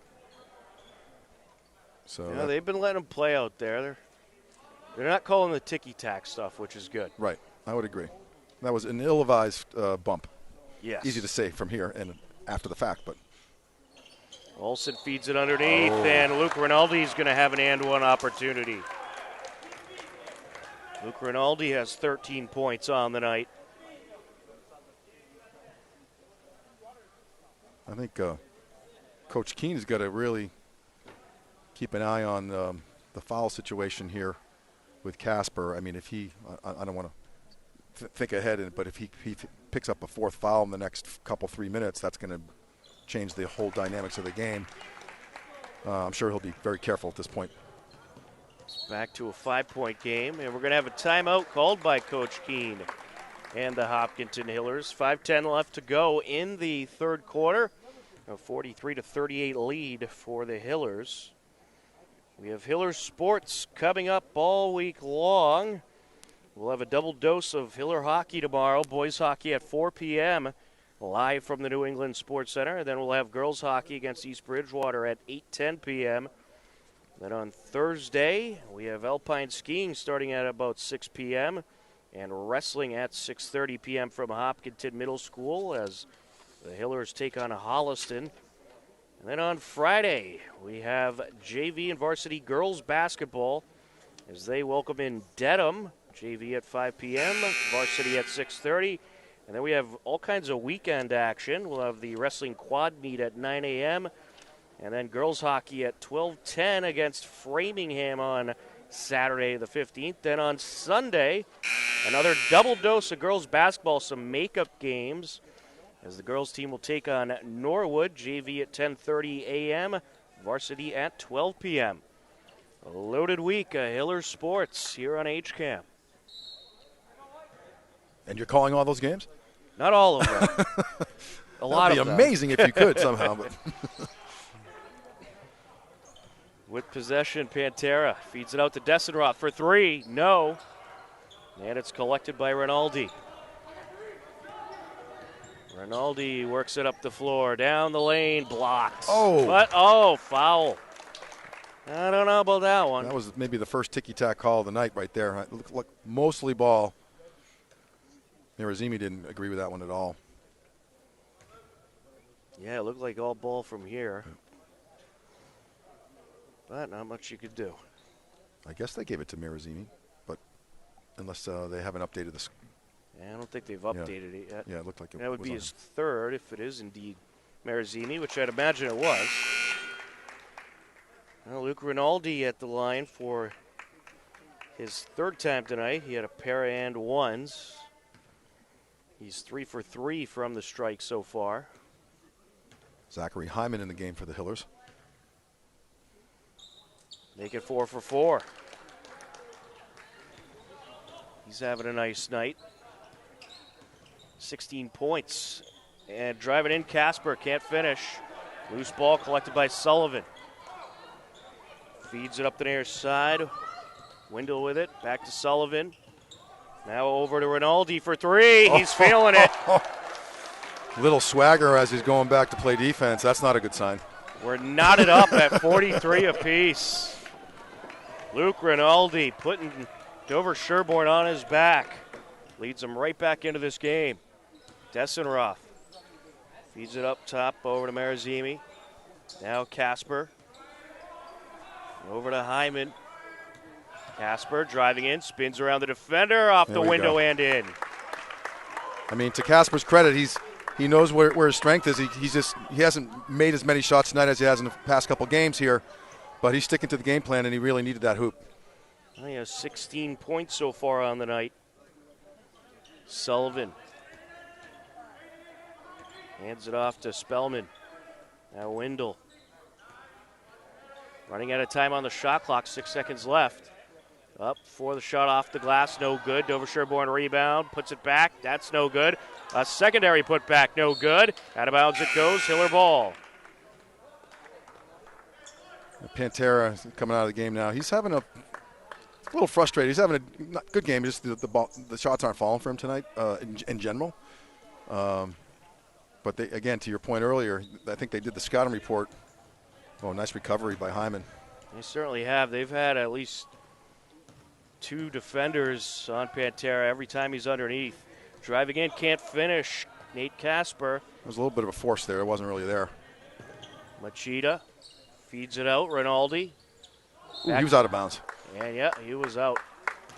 So yeah, they've been letting him play out there. They're not calling the ticky-tack stuff, which is good. Right. I would agree. That was an ill-advised bump. Yes. Easy to say from here and after the fact, but. Olsen feeds it underneath, and Luke Rinaldi is going to have an and-one opportunity. Luke Rinaldi has 13 points on the night. I think Coach Keene has got to really keep an eye on the foul situation here with Casper. I mean, if he, I don't want to think ahead, but if he picks up a fourth foul in the next couple 3 minutes, that's going to change the whole dynamics of the game. I'm sure he'll be very careful at this point. It's back to a 5-point game, and we're going to have a timeout called by Coach Keene and the Hopkinton Hillers. 5:10 left to go in the third quarter. A 43-38 lead for the Hillers. We have Hiller sports coming up all week long. We'll have a double dose of Hiller hockey tomorrow. Boys hockey at 4 p.m. live from the New England Sports Center. Then we'll have girls hockey against East Bridgewater at 8:10 p.m. Then on Thursday, we have alpine skiing starting at about 6 p.m. and wrestling at 6:30 p.m. from Hopkinton Middle School as the Hillers take on Holliston. And then on Friday, we have JV and varsity girls basketball as they welcome in Dedham. JV at 5 p.m., varsity at 6:30. And then we have all kinds of weekend action. We'll have the wrestling quad meet at 9 a.m. And then girls hockey at 12:10 against Framingham on Saturday the 15th. Then on Sunday, another double dose of girls basketball, some makeup games, as the girls team will take on Norwood. JV at 10:30 a.m., varsity at 12 p.m. A loaded week of Hiller Sports here on HCAM. And you're calling all those games? Not all of them. A lot of them. That'd be amazing if you could somehow. But with possession, Pantera feeds it out to Desenroth for three. No. And it's collected by Rinaldi. Rinaldi works it up the floor, down the lane, blocked. Foul. I don't know about that one. That was maybe the first ticky-tack call of the night right there. Look, mostly ball. Mirazimi didn't agree with that one at all. Yeah, it looked like all ball from here. But not much you could do. I guess they gave it to Mirazimi, but unless they haven't updated this. Yeah, I don't think they've updated it yet. Yeah, it looked like it was. That would be his third if it is indeed Mirazimi, which I'd imagine it was. Well, Luke Rinaldi at the line for his third time tonight. He had a pair of and ones. He's 3 for 3 from the strike so far. Zachary Hyman in the game for the Hillers. Make it 4 for 4. He's having a nice night. 16 points. And driving in, Casper can't finish. Loose ball collected by Sullivan. Feeds it up the near side. Wendell with it. Back to Sullivan. Now over to Rinaldi for three. He's feeling it. Little swagger as he's going back to play defense. That's not a good sign. We're knotted up at 43 apiece. Luke Rinaldi putting Dover-Sherborn on his back. Leads him right back into this game. Desenroth feeds it up top over to Mirazimi. Now Casper. Over to Hyman. Casper driving in, spins around the defender, off the window and in. I mean, to Casper's credit, he knows where his strength is. He hasn't made as many shots tonight as he has in the past couple games here, but he's sticking to the game plan, and he really needed that hoop. He has 16 points so far on the night. Sullivan hands it off to Spellman. Now Wendell. Running out of time on the shot clock, 6 seconds left. Up for the shot off the glass, no good. Dover-Sherborn rebound, puts it back, that's no good. A secondary put back, no good. Out of bounds it goes, Hiller ball. Pantera coming out of the game now. He's having a a little frustrated. He's having a good game. Just the shots aren't falling for him tonight in general. But again, to your point earlier, I think they did the scouting report. Oh, nice recovery by Hyman. They certainly have. They've had at least 2 defenders on Pantera every time he's underneath. Driving in, can't finish. Nate Casper. There was a little bit of a force there. It wasn't really there. Machida feeds it out. Rinaldi. Ooh, he was out of bounds. And yeah, he was out.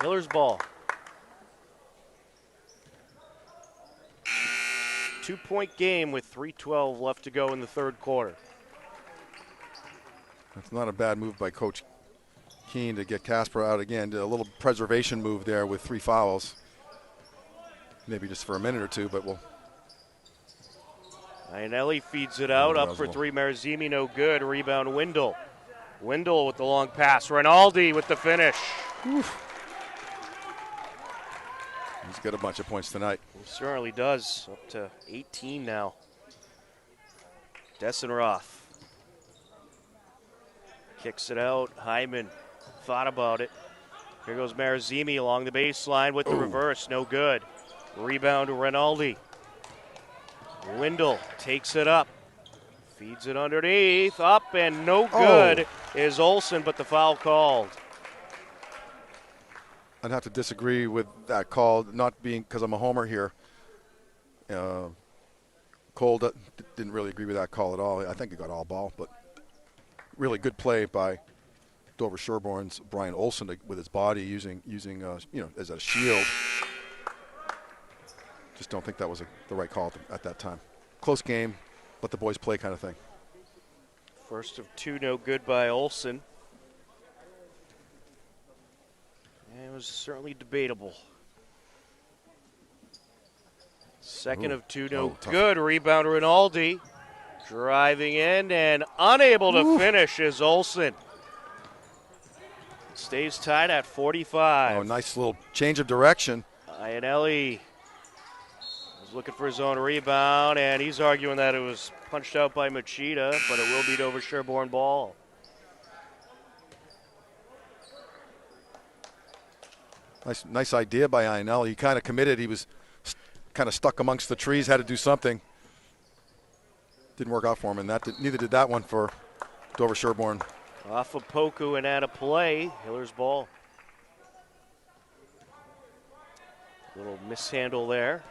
Hiller's ball. 2-point game with 3:12 left to go in the third quarter. That's not a bad move by Coach Keene to get Casper out again. Did a little preservation move there with 3 fouls. Maybe just for a minute or two, but we'll. Iannelli feeds it out. Up for 3. Marzimi, no good. Rebound, Wendell. Wendell with the long pass. Rinaldi with the finish. Oof. He's got a bunch of points tonight. He certainly does. Up to 18 now. Dessenroth kicks it out. Hyman thought about it. Here goes Marzimi along the baseline with the reverse. No good. Rebound to Rinaldi. Wendell takes it up. Feeds it underneath. Up and no good is Olsen, but the foul called. I'd have to disagree with that call, not being because I'm a homer here. Cole didn't really agree with that call at all. I think he got all ball, but really good play by Dover-Sherborn's Brian Olsen with his body using as a shield. Just don't think that was the right call at that time. Close game, let the boys play kind of thing. First of 2, no good by Olsen. And it was certainly debatable. Second of 2, no good. Rebound Rinaldi. Driving in and unable to finish is Olsen. Stays tied at 45. Oh, nice little change of direction. Iannelli was looking for his own rebound, and he's arguing that it was punched out by Machida, but it will be Dover-Sherborn ball. Nice idea by Iannelli. He kind of committed. He was kind of stuck amongst the trees, had to do something. Didn't work out for him, and neither did that one for Dover-Sherborn. Off of Poku and out of play. Hiller's ball. Little mishandle there.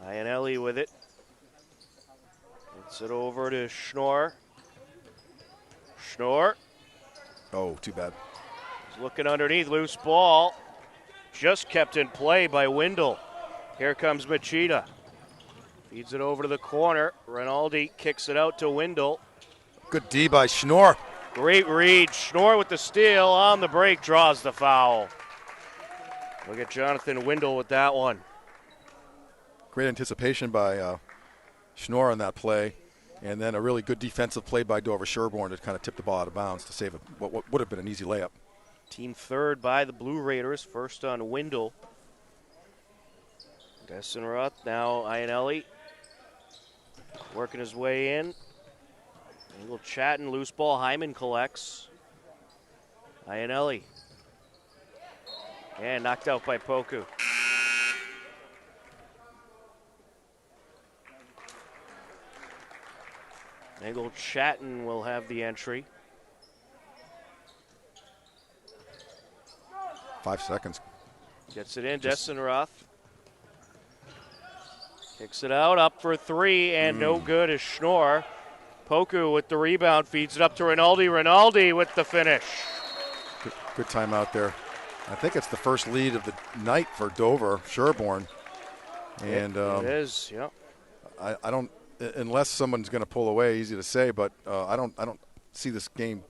Iannelli with it. Gets it over to Schnorr. Schnorr. Oh, too bad. He's looking underneath. Loose ball. Just kept in play by Wendell. Here comes Machida. Feeds it over to the corner. Rinaldi kicks it out to Wendell. Good D by Schnorr. Great read. Schnorr with the steal on the break, draws the foul. Look at Jonathan Wendell with that one. Great anticipation by Schnorr on that play, and then a really good defensive play by Dover-Sherborn to kind of tip the ball out of bounds to save what would have been an easy layup. Team third by the Blue Raiders, first on Wendell. Dessenroth, now Iannelli working his way in. A little chatting, loose ball, Hyman collects. Iannelli. And knocked out by Poku. Engel Chatton will have the entry. 5 seconds. Gets it in, Dessenroth. Kicks it out, up for 3, and no good is Schnorr. Poku with the rebound, feeds it up to Rinaldi. Rinaldi with the finish. Good timeout there. I think it's the first lead of the night for Dover-Sherborn. And it is, yeah. I don't, unless someone's going to pull away, easy to say, but I don't see this game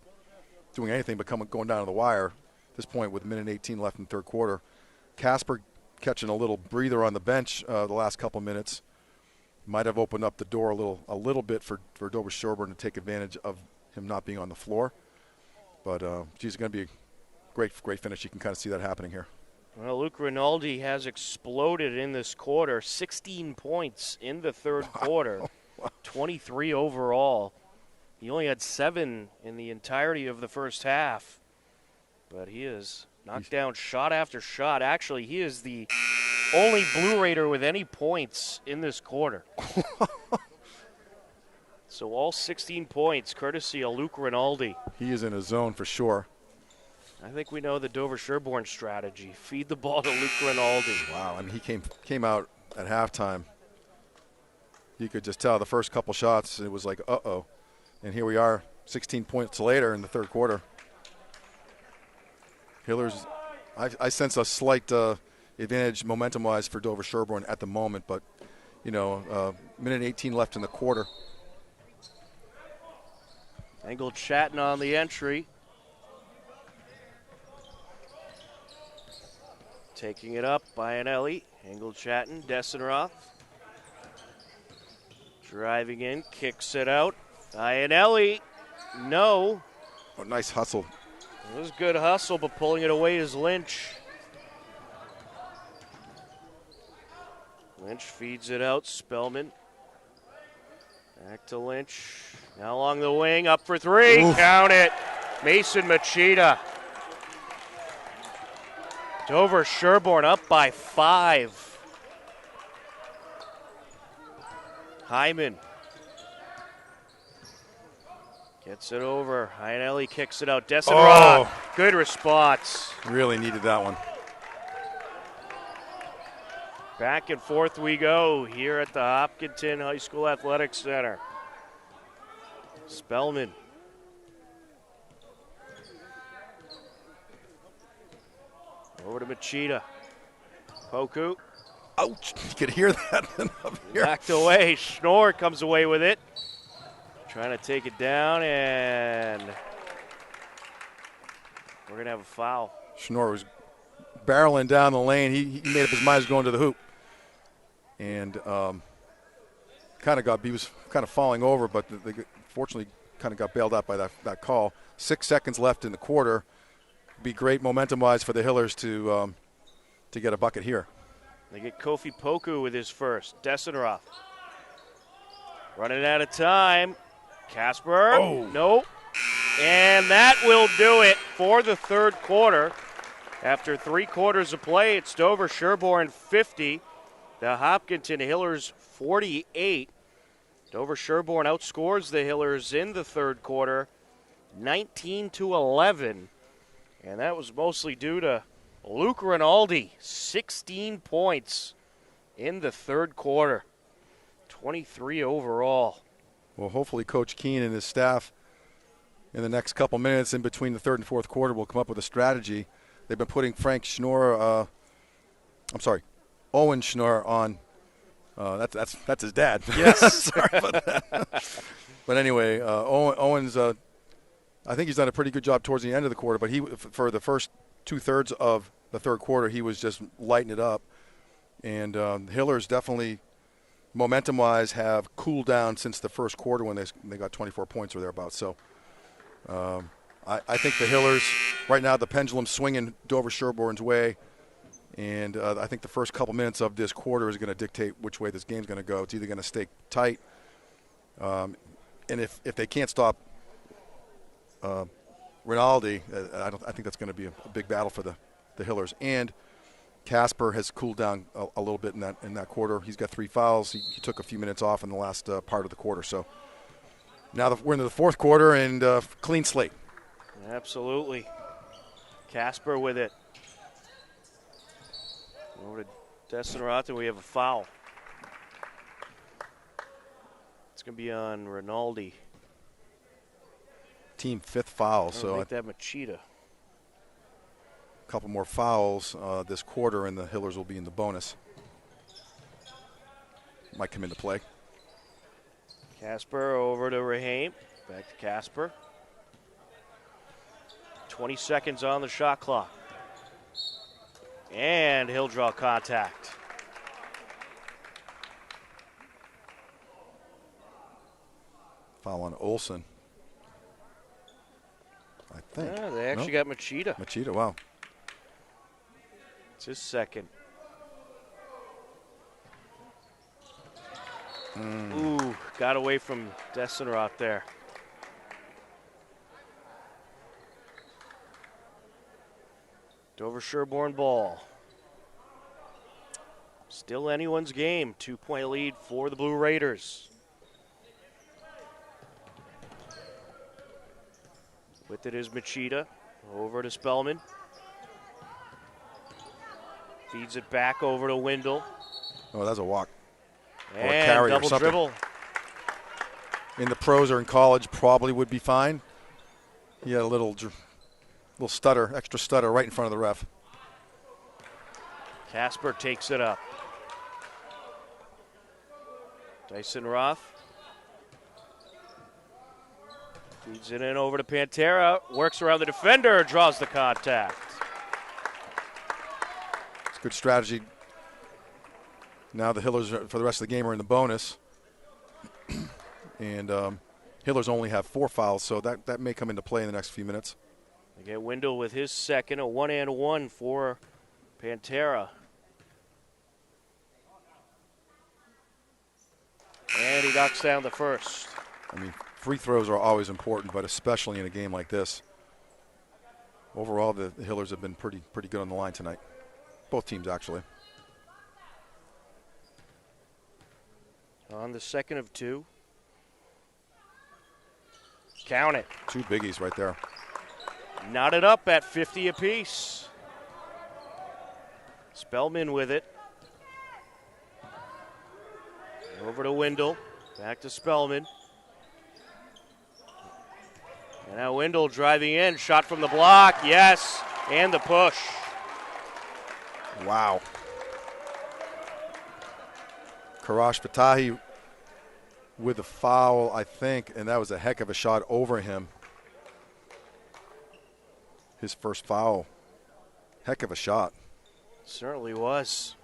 doing anything but going down to the wire at this point with 1:18 left in the third quarter. Casper catching a little breather on the bench the last couple minutes might have opened up the door a little bit for Dover-Sherborn to take advantage of him not being on the floor. But it's going to be a great finish. You can kind of see that happening here. Well, Luke Rinaldi has exploded in this quarter. 16 points in the third quarter, 23 overall. He only had 7 in the entirety of the first half. But he is knocked down shot after shot. Actually, he is the only Blue Raider with any points in this quarter. So all 16 points, courtesy of Luke Rinaldi. He is in a zone for sure. I think we know the Dover-Sherborn strategy. Feed the ball to Luke Rinaldi. Wow, I mean, he came out at halftime. You could just tell the first couple shots, it was like, uh-oh. And here we are, 16 points later in the third quarter. Hillers, I sense a slight advantage momentum-wise for Dover-Sherborn at the moment, but, you know, minute 18 left in the quarter. Engel Chatton on the entry. Taking it up, Bianelli. Engel Chatton, Desenroth. Driving in, kicks it out. Bianelli, no. Oh, nice hustle. It was good hustle, but pulling it away is Lynch. Lynch feeds it out, Spellman. Back to Lynch. Now along the wing, up for three. Oof. Count it. Mason Machida. Dover-Sherborn up by 5. Hyman gets it over. Heinelli kicks it out. Desenroth. Oh. Good response. Really needed that one. Back and forth we go here at the Hopkinton High School Athletics Center. Spellman. Over to Machida. Poku. Ouch. You could hear that up here. Backed away. Schnorr comes away with it. Trying to take it down, and we're going to have a foul. Schnorr was barreling down the lane. He made up his mind he was going to the hoop. And he was kind of falling over, but they fortunately kind of got bailed out by that call. 6 seconds left in the quarter. Be great momentum-wise for the Hillers to get a bucket here. They get Kofi Poku with his first. Desenroth. Running out of time. Casper. Oh. Nope. And that will do it for the third quarter. After 3 quarters of play, it's Dover-Sherborn 50. The Hopkinton Hillers 48. Dover-Sherborn outscores the Hillers in the third quarter 19-11. And that was mostly due to Luke Rinaldi, 16 points in the third quarter, 23 overall. Well, hopefully Coach Keene and his staff in the next couple minutes in between the third and fourth quarter will come up with a strategy. They've been putting Owen Schnorr on. That's his dad. Yes. Sorry about that. But anyway, Owen's I think he's done a pretty good job towards the end of the quarter, but for the first 2/3 of the third quarter, he was just lighting it up. And Hillers definitely, momentum-wise, have cooled down since the first quarter when they got 24 points or thereabouts. So I think the Hillers, right now, the pendulum's swinging Dover-Sherborn's way. And I think the first couple minutes of this quarter is going to dictate which way this game's going to go. It's either going to stay tight, and if they can't stop Rinaldi, I think that's going to be a big battle for the Hillers. And Casper has cooled down a little bit in that quarter. He's got 3 fouls. He took a few minutes off in the last part of the quarter. So now we're into the fourth quarter and clean slate. Absolutely. Casper with it. Over to Desenroth, and we have a foul. It's going to be on Rinaldi. Team 5th foul. So make that Machida. A couple more fouls this quarter, and the Hillers will be in the bonus. Might come into play. Casper over to Raheem. Back to Casper. 20 seconds on the shot clock. And he'll draw contact. Foul on Olsen. I think. Yeah, they actually got Machida. Machida, wow. It's his second. Ooh, got away from Desenroth there. Dover-Sherborn ball. Still anyone's game. 2-point lead for the Blue Raiders. With it is Machida. Over to Spellman. Feeds it back over to Wendell. Oh, that's a walk. Or a And carry double or something. dribble. In the pros or in college, probably would be fine. He had a little stutter, extra stutter right in front of the ref. Casper takes it up. Dyson Roth. Feeds it in over to Pantera. Works around the defender. Draws the contact. It's good strategy. Now the Hillers, for the rest of the game, are in the bonus. And Hillers only have 4 fouls, so that may come into play in the next few minutes. They get Wendell with his second, a 1-and-1 for Pantera. And he knocks down the first. I mean, free throws are always important, but especially in a game like this. Overall, the Hillers have been pretty good on the line tonight. Both teams, actually. On the second of 2. Count it. 2 biggies right there. Knotted up at 50 apiece. Spellman with it. Over to Wendell. Back to Spellman. And now Wendell driving in. Shot from the block. Yes. And the push. Wow. Karash Fatahi with a foul, I think, and that was a heck of a shot over him. His first foul. Heck of a shot. Certainly was.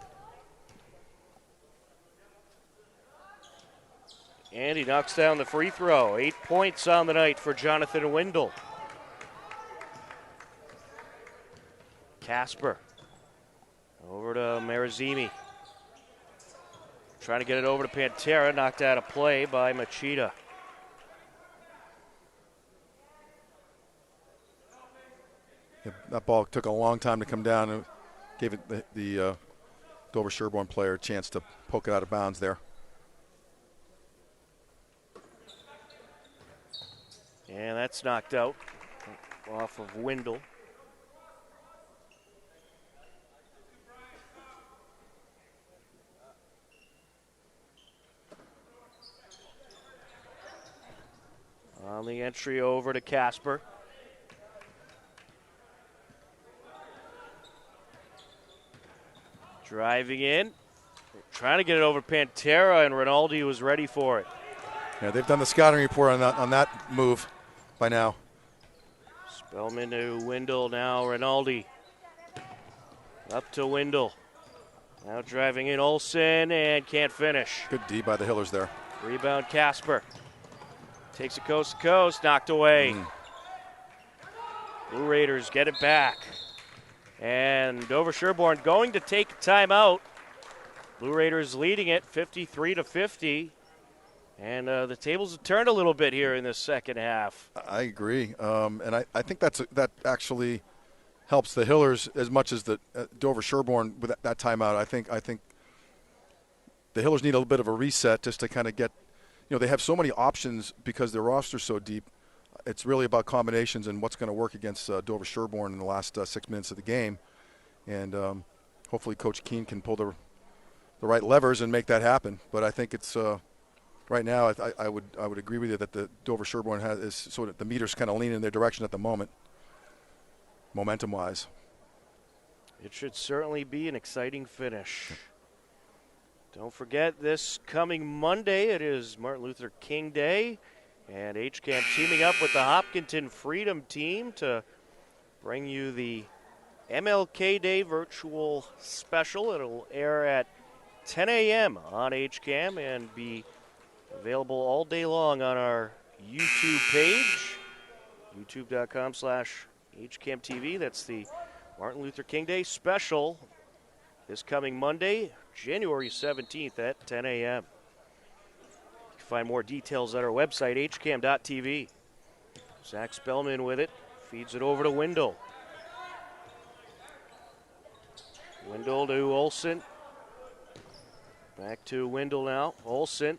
And he knocks down the free throw. 8 points on the night for Jonathan Wendell. Casper. Over to Marazimi. Trying to get it over to Pantera. Knocked out of play by Machida. Yeah, that ball took a long time to come down and gave it the Dover-Sherborn player a chance to poke it out of bounds there. And that's knocked out off of Wendell. On the entry over to Casper. Driving in. Trying to get it over to Pantera, and Rinaldi was ready for it. Yeah, they've done the scouting report on that move by now. Spellman to Wendell, now Rinaldi. Up to Wendell. Now driving in Olsen and can't finish. Good D by the Hillers there. Rebound Casper. Takes it coast to coast, knocked away. Blue Raiders get it back. And Dover-Sherborn going to take a timeout. Blue Raiders leading it 53-50. And the tables have turned a little bit here in the second half. I agree. And I think that actually helps the Hillers as much as the Dover-Sherborn with that timeout. I think the Hillers need a little bit of a reset just to kind of get, they have so many options because their roster's so deep. It's really about combinations and what's going to work against Dover-Sherborn in the last 6 minutes of the game. And hopefully Coach Keene can pull the right levers and make that happen. But I think it's right now I would agree with you that the Dover-Sherborn is sort of the meter's kind of leaning in their direction at the moment, momentum-wise. It should certainly be an exciting finish. Don't forget, this coming Monday, it is Martin Luther King Day, and HCAM teaming up with the Hopkinton Freedom Team to bring you the MLK Day virtual special. It'll air at 10 a.m. on HCAM and be available all day long on our YouTube page, youtube.com/HCAMTV. That's the Martin Luther King Day special this coming Monday, January 17th at 10 a.m. You can find more details at our website, hcam.tv. Zach Spellman with it, feeds it over to Wendell. Windle to Olsen. Back to Windle now. Olsen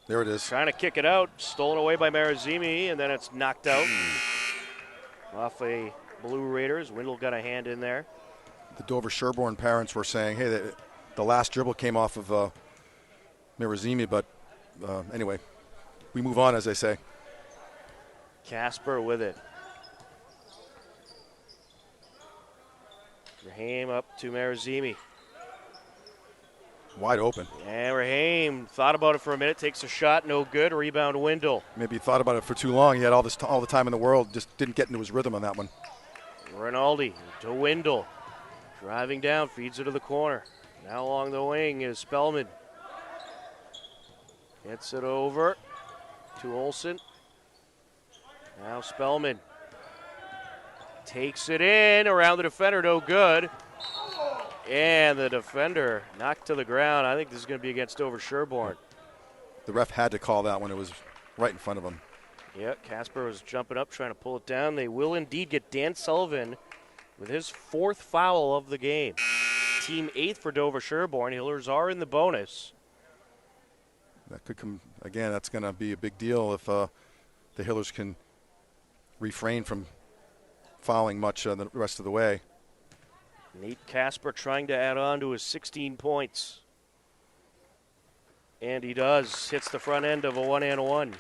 There it is. trying to kick it out. Stolen away by Marazimi, and then it's knocked out off a Blue Raiders. Windle got a hand in there. The Dover-Sherborn parents were saying, hey, the last dribble came off of Marazimi, but anyway, we move on, as they say. Casper with it. Raheem up to Marazimi. Wide open. And Raheem thought about it for a minute, takes a shot, no good. Rebound Windle. Maybe he thought about it for too long. He had all the time in the world, just didn't get into his rhythm on that one. Rinaldi to Windle. Driving down, feeds it to the corner. Now along the wing is Spellman. Gets it over to Olsen. Now Spellman takes it in around the defender, no good. And the defender knocked to the ground. I think this is going to be against Dover-Sherborn. The ref had to call that one. It was right in front of him. Yeah, Casper was jumping up, trying to pull it down. They will indeed get Dan Sullivan with his 4th foul of the game. Team 8th for Dover-Sherborn. Hillers are in the bonus. That could come again. That's going to be a big deal if the Hillers can refrain from fouling much the rest of the way. Nate Casper trying to add on to his 16 points. And he does. Hits the front end of a 1-and-1.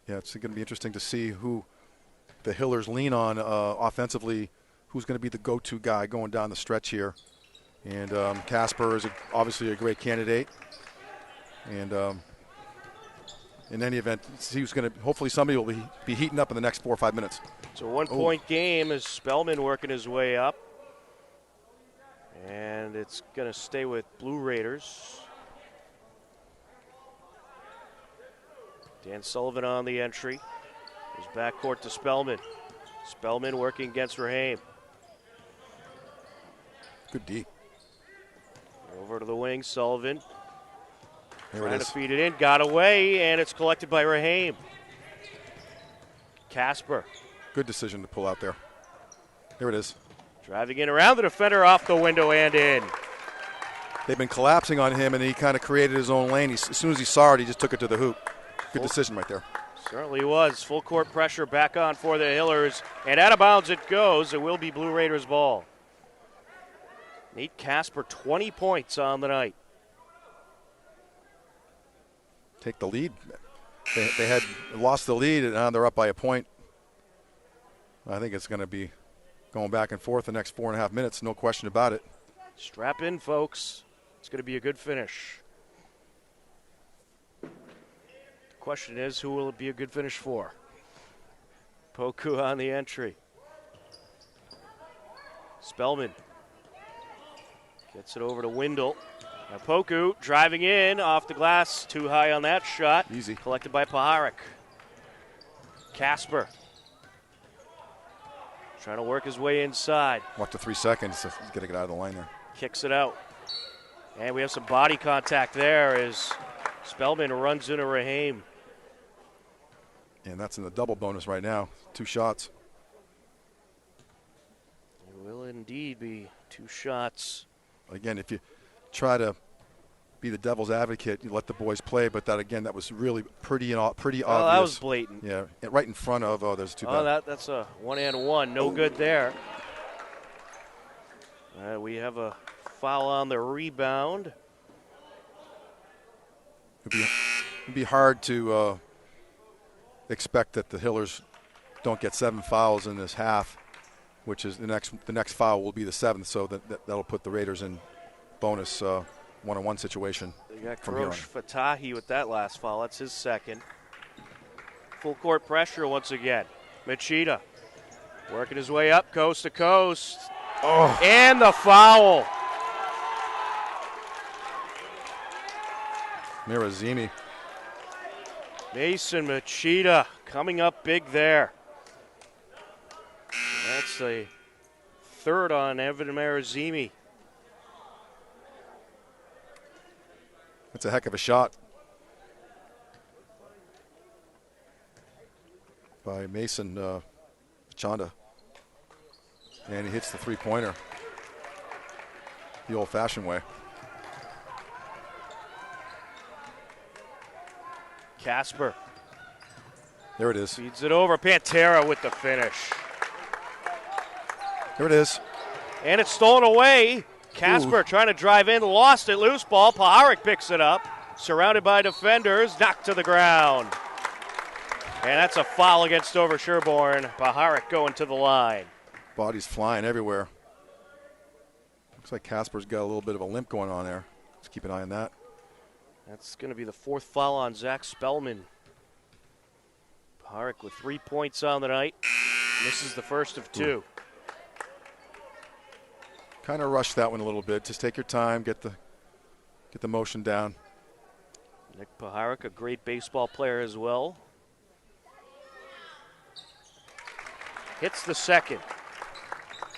Yeah, it's going to be interesting to see who the Hillers lean on offensively, who's going to be the go-to guy going down the stretch here. And Casper is obviously a great candidate. And in any event, he's going to, hopefully somebody will be heating up in the next 4 or 5 minutes. It's a 1-point game as Spellman working his way up. And it's going to stay with Blue Raiders. Dan Sullivan on the entry. His backcourt to Spellman. Spellman working against Raheim. Good D. Over to the wing, Sullivan. There Trying it to is. feed it in, got away, and it's collected by Raheim. Casper Good decision to pull out there. There it is. driving in around the defender, off the window and in. They've been collapsing on him, and he kind of created his own lane. As soon as he saw it, he just took it to the hoop. Good decision right there. Certainly was. Full court pressure back on for the Hillers, and out of bounds it goes. It will be Blue Raiders ball. Nate Casper, 20 points on the night. Take the lead. They had lost the lead, and now they're up by a point. I think it's going to be going back and forth the next 4.5 minutes, no question about it. Strap in, folks. It's going to be a good finish. The question is, who will it be a good finish for? Poku on the entry. Spellman gets it over to Windle. Now Poku driving in off the glass, too high on that shot. Easy. Collected by Paharik. Casper trying to work his way inside. Watch the 3 seconds. He's got to get out of the line there. Kicks it out. And we have some body contact there as Spellman runs into Raheim. And that's in the double bonus right now. 2 shots. It will indeed be 2 shots. Again, if you try to be the devil's advocate, you let the boys play, but that was really pretty obvious. Oh, that was blatant. Yeah, right in front of, there's 2 Oh, that's a 1-and-1. No good there. We have a foul on the rebound. It'd be hard to expect that the Hillers don't get 7 fouls in this half, which is the next foul will be the 7th, so that'll put the Raiders in bonus one-on-one situation. They got from here on. Karosh Fatahi with that last foul. That's his 2nd. Full court pressure once again. Machida working his way up coast to coast. Oh. And the foul. Marazimi. Mason Machida coming up big there. That's the 3rd on Evan Marazimi. That's a heck of a shot by Mason. Chanda. And he hits the three-pointer the old-fashioned way. Casper. There it is. Feeds it over. Pantera with the finish. There it is. And it's stolen away. Casper trying to drive in, lost it, loose ball. Paharic picks it up. Surrounded by defenders, knocked to the ground. And that's a foul against Dover-Sherborn. Paharic going to the line. Bodies flying everywhere. Looks like Casper's got a little bit of a limp going on there. Let's keep an eye on that. That's going to be the fourth foul on Zach Spellman. Paharic with 3 points on the night. This is the first of two. Kind of rushed that one a little bit. Just take your time, get the motion down. Nick Paharic, a great baseball player as well. Hits the second.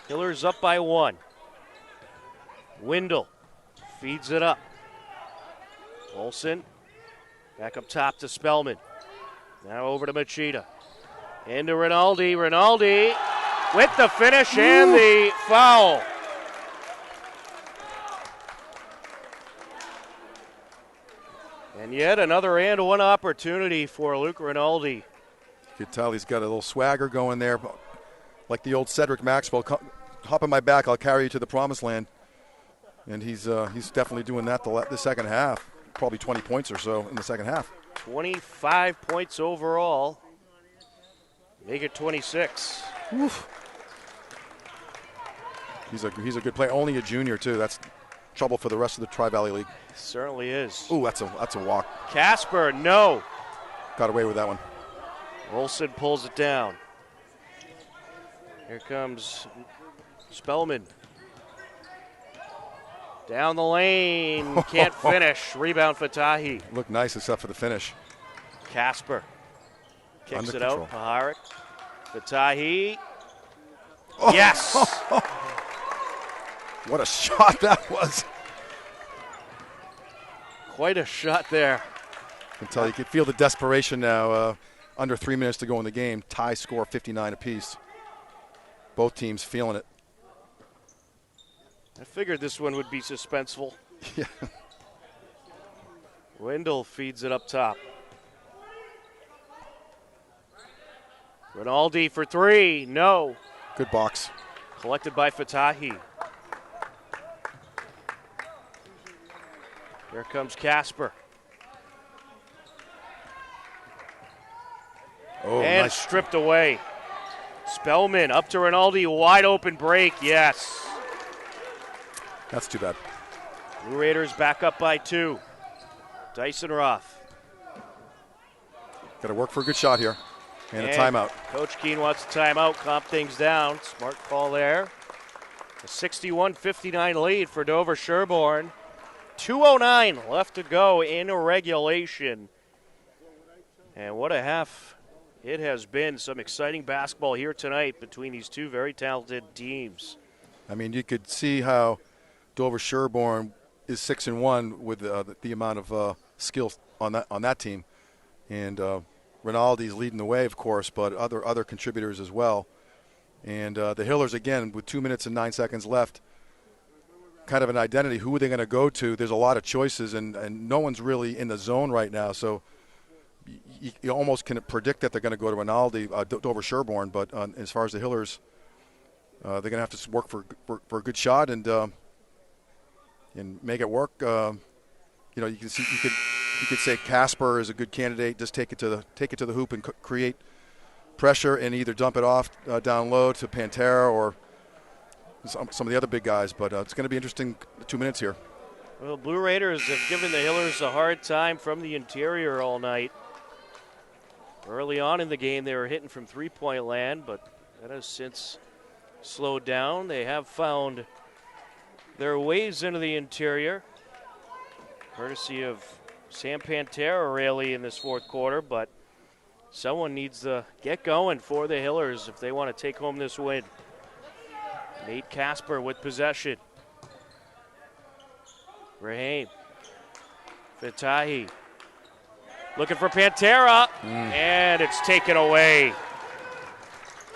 Hillers up by 1. Windle feeds it up. Olsen back up top to Spellman. Now over to Machida. Into Rinaldi. Rinaldi with the finish and the foul. And yet another and one opportunity for Luke Rinaldi. You could tell he's got a little swagger going there, like the old Cedric Maxwell. Hop on my back, I'll carry you to the promised land. And he's definitely doing that the second half. Probably 20 points or so in the second half. 25 points overall. Make it 26. Oof. He's a good player. Only a junior too. That's trouble for the rest of the Tri-Valley League. Certainly is. Ooh, that's a walk. Casper, no. Got away with that one. Olsen pulls it down. Here comes Spellman. Down the lane, can't finish. Rebound Fatahi. Looked nice except for the finish. Casper kicks Under it control. out. Paharic. Fatahi. Oh. Yes. What a shot that was. Quite a shot there. I can tell you can feel the desperation now. Under 3 minutes to go in the game. Tie score 59 apiece. Both teams feeling it. I figured this one would be suspenseful. Yeah. Wendell feeds it up top. Rinaldi for 3, no. Good box. Collected by Fatahi. Here comes Casper. Oh, and nice. stripped away. Spellman up to Rinaldi, wide open break, yes. That's too bad. Blue Raiders back up by 2. Dyson Roth. Got to work for a good shot here. And a timeout. Coach Keene wants a timeout, calm things down. Smart call there. A 61-59 lead for Dover-Sherborn. 2:09 left to go in regulation. And what a half it has been. Some exciting basketball here tonight between these two very talented teams. I mean, you could see how Dover-Sherborn is 6-1 with the amount of skill on that team. And Rinaldi's leading the way, of course, but other contributors as well. And the Hillers, again, with 2 minutes and 9 seconds left, kind of an identity. Who are they going to go to? There's a lot of choices, and no one's really in the zone right now. So you almost can predict that they're going to go to Rinaldi, Dover-Sherborn. But as far as the Hillers, they're going to have to work for a good shot and make it work. You can see you could say Casper is a good candidate. Just take it to the hoop and create pressure and either dump it off down low to Pantera or some of the other big guys. But it's going to be interesting 2 minutes here. Well, Blue Raiders have given the Hillers a hard time from the interior all night. Early on in the game, they were hitting from three-point land, but that has since slowed down. They have found their ways into the interior, courtesy of Sam Pantera really in this fourth quarter, but someone needs to get going for the Hillers if they want to take home this win. Nate Casper with possession. Rahane. Fatahi. Looking for Pantera, and it's taken away.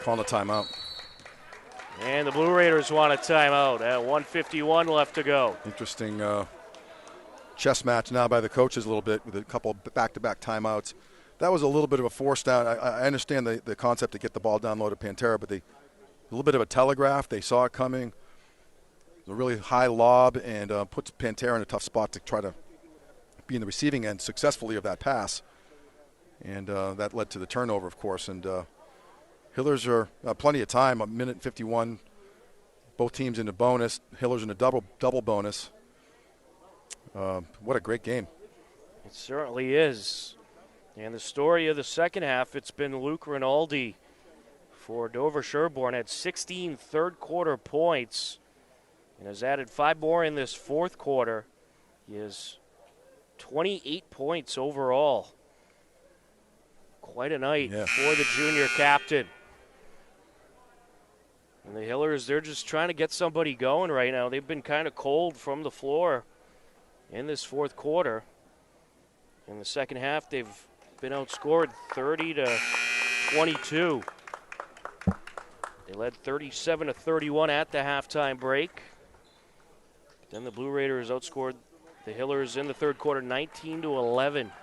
Calling a timeout. And the Blue Raiders want a timeout at 1:51 left to go. Interesting chess match now by the coaches a little bit with a couple back-to-back timeouts. That was a little bit of a force down. I understand the concept to get the ball down low to Pantera, but a little bit of a telegraph. They saw it coming. It was a really high lob and puts Pantera in a tough spot to try to be in the receiving end successfully of that pass. And that led to the turnover, of course. And Hillers are plenty of time, 1:51. Both teams in a bonus. Hillers in a double bonus. What a great game. It certainly is. And the story of the second half, it's been Luke Rinaldi for Dover-Sherborn, had 16 third-quarter points and has added 5 more in this fourth quarter. He has 28 points overall. Quite a night for the junior captain. And the Hillers, they're just trying to get somebody going right now. They've been kind of cold from the floor in this fourth quarter. In the second half, they've been outscored 30-22. They led 37-31 at the halftime break. Then the Blue Raiders outscored the Hillers in the third quarter 19-11.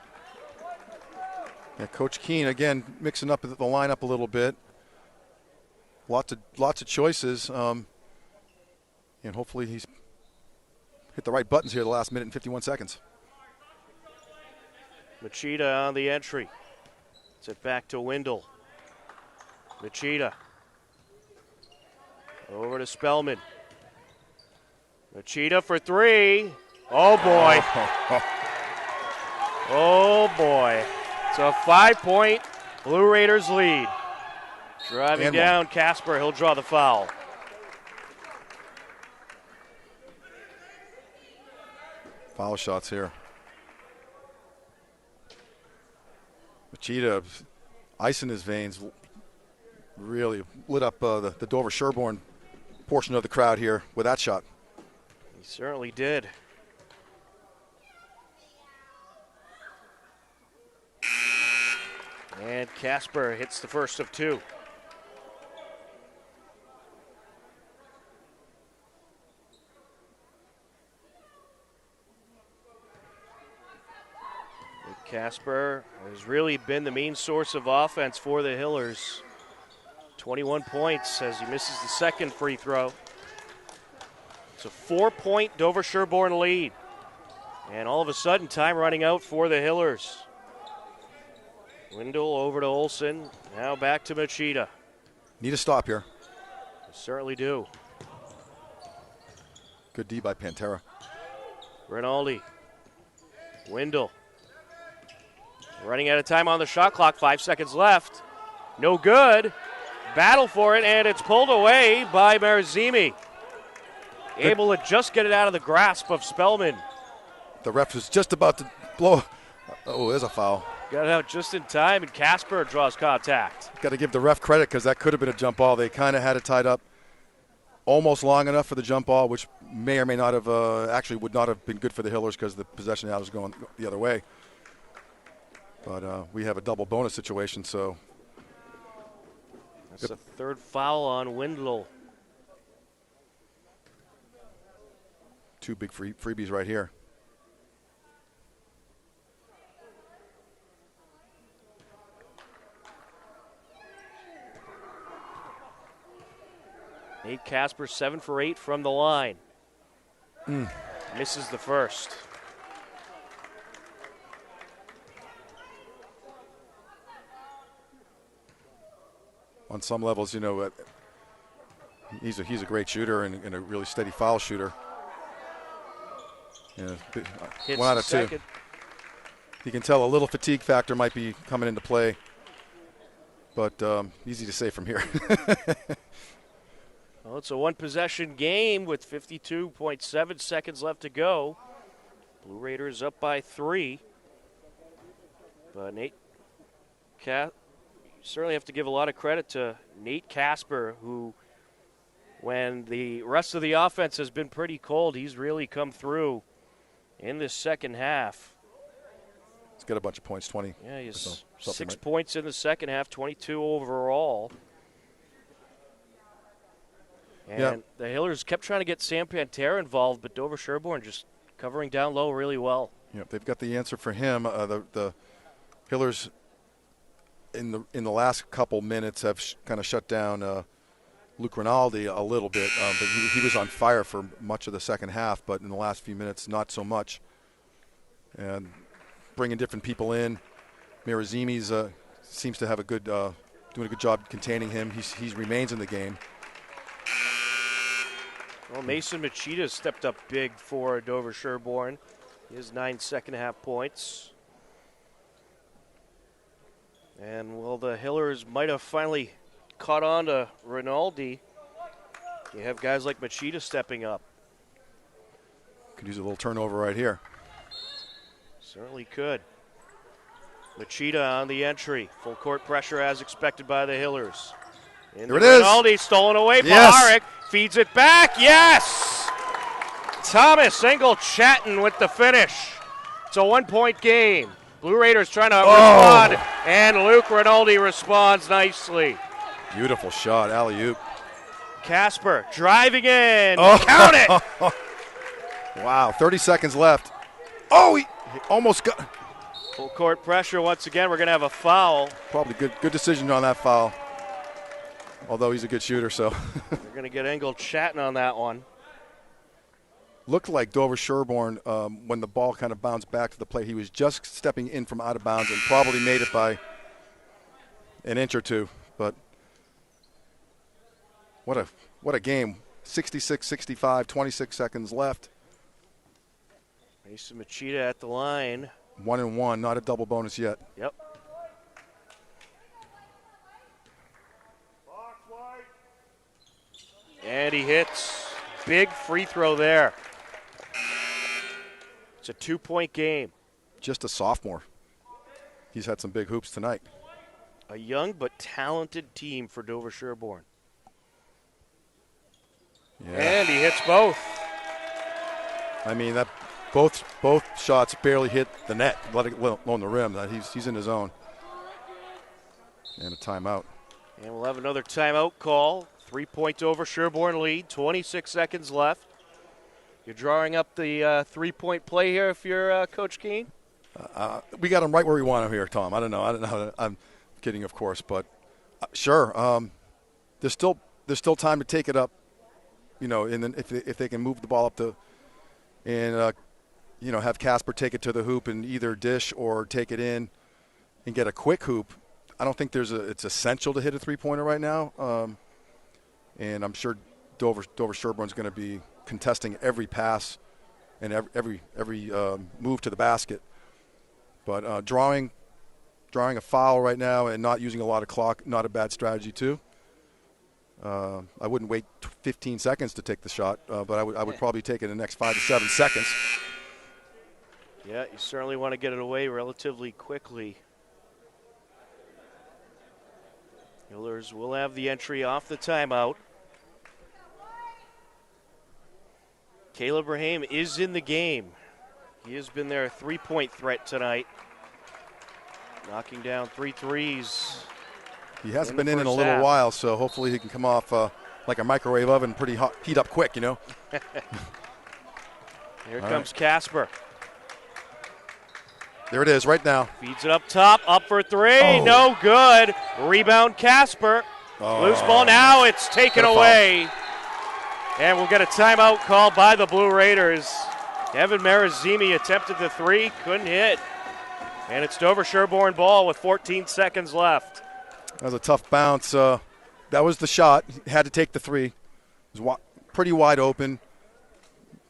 Yeah, Coach Keene, again, mixing up the lineup a little bit. Lots of choices, and hopefully he's hit the right buttons here the last minute and 51 seconds. Machida on the entry. It's it back to Wendell. Machida. Over to Spellman. Machida for 3. Oh, boy. Oh, boy. It's a 5-point Blue Raiders lead. Driving and down Casper, he'll draw the foul. Foul shots here. Machida, ice in his veins, really lit up the Dover-Sherborn portion of the crowd here with that shot. He certainly did. And Casper hits the first of 2. Casper has really been the main source of offense for the Hillers. 21 points as he misses the second free throw. It's a 4-point Dover-Sherborn lead. And all of a sudden, time running out for the Hillers. Wendell over to Olsen. Now back to Machida. Need a stop here. Certainly do. Good D by Pantera. Rinaldi. Wendell. Running out of time on the shot clock. 5 seconds left. No good. Battle for it, and it's pulled away by Marzimi. Able to just get it out of the grasp of Spellman. The ref is just about to blow. Oh, there's a foul. Got it out just in time, and Casper draws contact. Got to give the ref credit because that could have been a jump ball. They kind of had it tied up almost long enough for the jump ball, which may or may not have actually would not have been good for the Hillers because the possession now is going the other way. But we have a double bonus situation, so. That's the third foul on Wendell. 2 big freebies right here. Nate Casper 7 for 8 from the line. Misses the first. On some levels, you know, he's a great shooter and a really steady foul shooter. Yeah, 1 out of 2. Second. You can tell a little fatigue factor might be coming into play, but easy to say from here. Well, it's a one-possession game with 52.7 seconds left to go. Blue Raiders up by 3. But Nate certainly have to give a lot of credit to Nate Casper, who, when the rest of the offense has been pretty cold, he's really come through in this second half. He's got a bunch of points, 20. Yeah, he's so, 6 right. points in the second half, 22 overall. And the Hillers kept trying to get Sam Pantera involved, but Dover-Sherborn just covering down low really well. Yeah, they've got the answer for him. The Hillers in the last couple minutes have kind of shut down Luke Rinaldi a little bit, but he was on fire for much of the second half, but in the last few minutes, not so much. And bringing different people in. Marazimi's seems to have doing a good job containing him. He remains in the game. Well, Mason Machida stepped up big for Dover-Sherborn. He has 9 second-half points. And, well, the Hillers might have finally caught on to Rinaldi. You have guys like Machida stepping up. Could use a little turnover right here. Certainly could. Machida on the entry. Full court pressure as expected by the Hillers. There it is. Rinaldi stolen away. Yes. Baharic feeds it back. Yes! Thomas Engel chatting with the finish. It's a 1-point game. Blue Raiders trying to respond, and Luke Rinaldi responds nicely. Beautiful shot, alley-oop. Casper driving in. Count it! Wow, 30 seconds left. Oh, he almost got. Full court pressure once again. We're going to have a foul. Probably good decision on that foul. Although he's a good shooter, so. We're going to get Engel chatting on that one. Looked like Dover-Sherborn, when the ball kind of bounced back to the plate, he was just stepping in from out of bounds and probably made it by an inch or two. But what a game. 66-65, 26 seconds left. Mason Machida at the line. 1-1, not a double bonus yet. Yep. And he hits. Big free throw there. It's a 2-point game. Just a sophomore. He's had some big hoops tonight. A young but talented team for Dover-Sherborn. Yeah. And he hits both. I mean, that both shots barely hit the net, let alone the rim. He's in his zone. And a timeout. And we'll have another timeout call. 3-point Dover-Sherborn lead, 26 seconds left. You're drawing up the 3-point play here if you're Coach Keene? We got him right where we want him here, Tom. I don't know. I'm kidding, of course, but sure. There's still time to take it up. You know, and then if they can move the ball up to, and have Casper take it to the hoop and either dish or take it in and get a quick hoop. I don't think it's essential to hit a 3-pointer right now. And I'm sure Dover-Sherborn's going to be contesting every pass and every move to the basket. But drawing a foul right now and not using a lot of clock, not a bad strategy too. I wouldn't wait 15 seconds to take the shot, but I would probably take it in the next 5 to 7 seconds. Yeah, you certainly want to get it away relatively quickly. Hillers will have the entry off the timeout. Caleb Raham is in the game. He has been their 3-point threat tonight. Knocking down 3 threes. He hasn't been in a little while, so hopefully he can come off like a microwave oven, pretty hot, heat up quick, you know. Here comes Casper. There it is right now. Feeds it up top, up for 3, no good. Rebound Casper. Loose ball now, it's taken away. And we'll get a timeout called by the Blue Raiders. Evan Marazimi attempted the 3, couldn't hit. And it's Dover-Sherborn ball with 14 seconds left. That was a tough bounce. That was the shot. He had to take the 3. It was pretty wide open.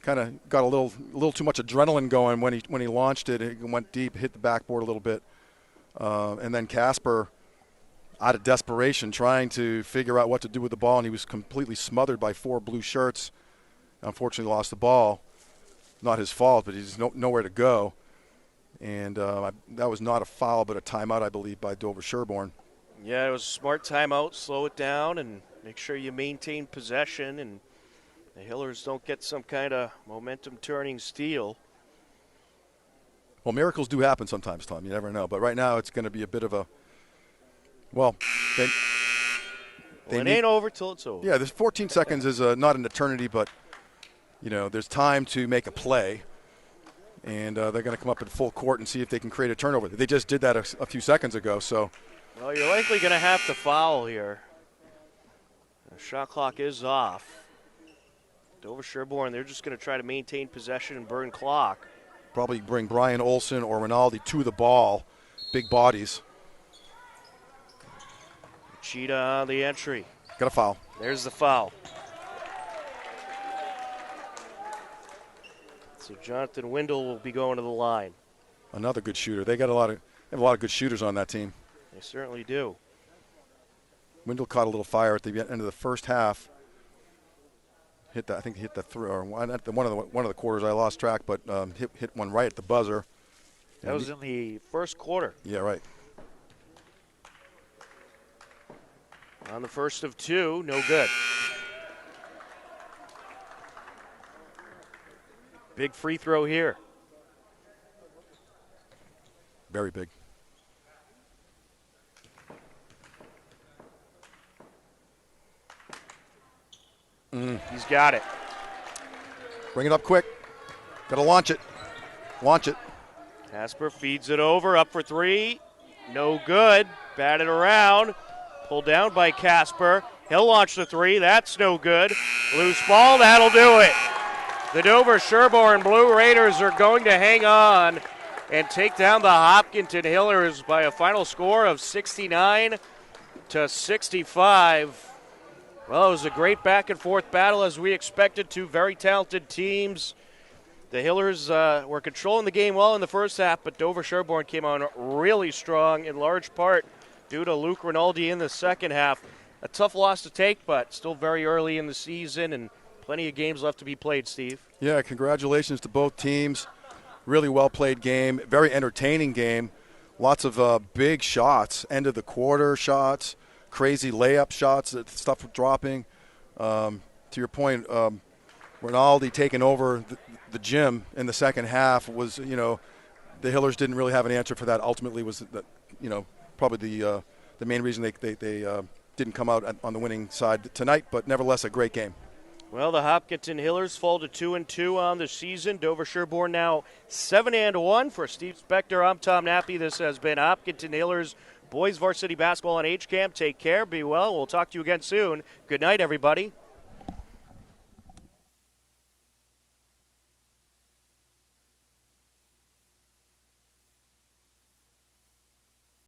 Kind of got a little too much adrenaline going when he launched it. It went deep, hit the backboard a little bit. And then Casper, out of desperation, trying to figure out what to do with the ball, and he was completely smothered by 4 blue shirts. Unfortunately lost the ball. Not his fault, but he's nowhere to go. And that was not a foul, but a timeout, I believe, by Dover-Sherborn. Yeah, it was a smart timeout. Slow it down and make sure you maintain possession and the Hillers don't get some kind of momentum-turning steal. Well, miracles do happen sometimes, Tom. You never know. But right now it's going to be a bit of a – well, Well, it ain't over till it's over. Yeah, there's 14 seconds is not an eternity, but there's time to make a play, and they're going to come up at full court and see if they can create a turnover. They just did that a few seconds ago. So, well, you're likely going to have to foul here. The shot clock is off. Dover-Sherborn, they're just going to try to maintain possession and burn clock. Probably bring Brian Olson or Rinaldi to the ball, big bodies. Cheetah on the entry. Got a foul. There's the foul. So Jonathan Windle will be going to the line. Another good shooter. They have a lot of good shooters on that team. They certainly do. Windle caught a little fire at the end of the first half. I think he hit the three, or one of the quarters. I lost track, but hit one right at the buzzer. That was in the first quarter. Yeah, right. On the first of two, no good. Big free throw here. Very big. He's got it. Bring it up quick. Got to launch it. Launch it. Casper feeds it over, up for three. No good. Batted around. Pulled down by Casper. He'll launch the three. That's no good. Loose ball. That'll do it. The Dover-Sherborn Blue Raiders are going to hang on and take down the Hopkinton Hillers by a final score of 69-65. Well, it was a great back-and-forth battle as we expected. Two very talented teams. The Hillers were controlling the game well in the first half, but Dover-Sherborn came on really strong in large part due to Luke Rinaldi in the second half. A tough loss to take, but still very early in the season and plenty of games left to be played, Steve. Yeah, congratulations to both teams. Really well-played game, very entertaining game. Lots of big shots, end of the quarter shots, crazy layup shots, stuff dropping. To your point, Rinaldi taking over the gym in the second half was, the Hillers didn't really have an answer for that. Ultimately was, probably the main reason they didn't come out on the winning side tonight, but nevertheless a great game. Well, the Hopkinton Hillers fall to 2-2 on the season. Dover-Sherborn now 7-1. For Steve Spector, I'm Tom Nappy. This has been Hopkinton Hillers Boys Varsity Basketball on HCAM. Take care. Be well. We'll talk to you again soon. Good night, everybody.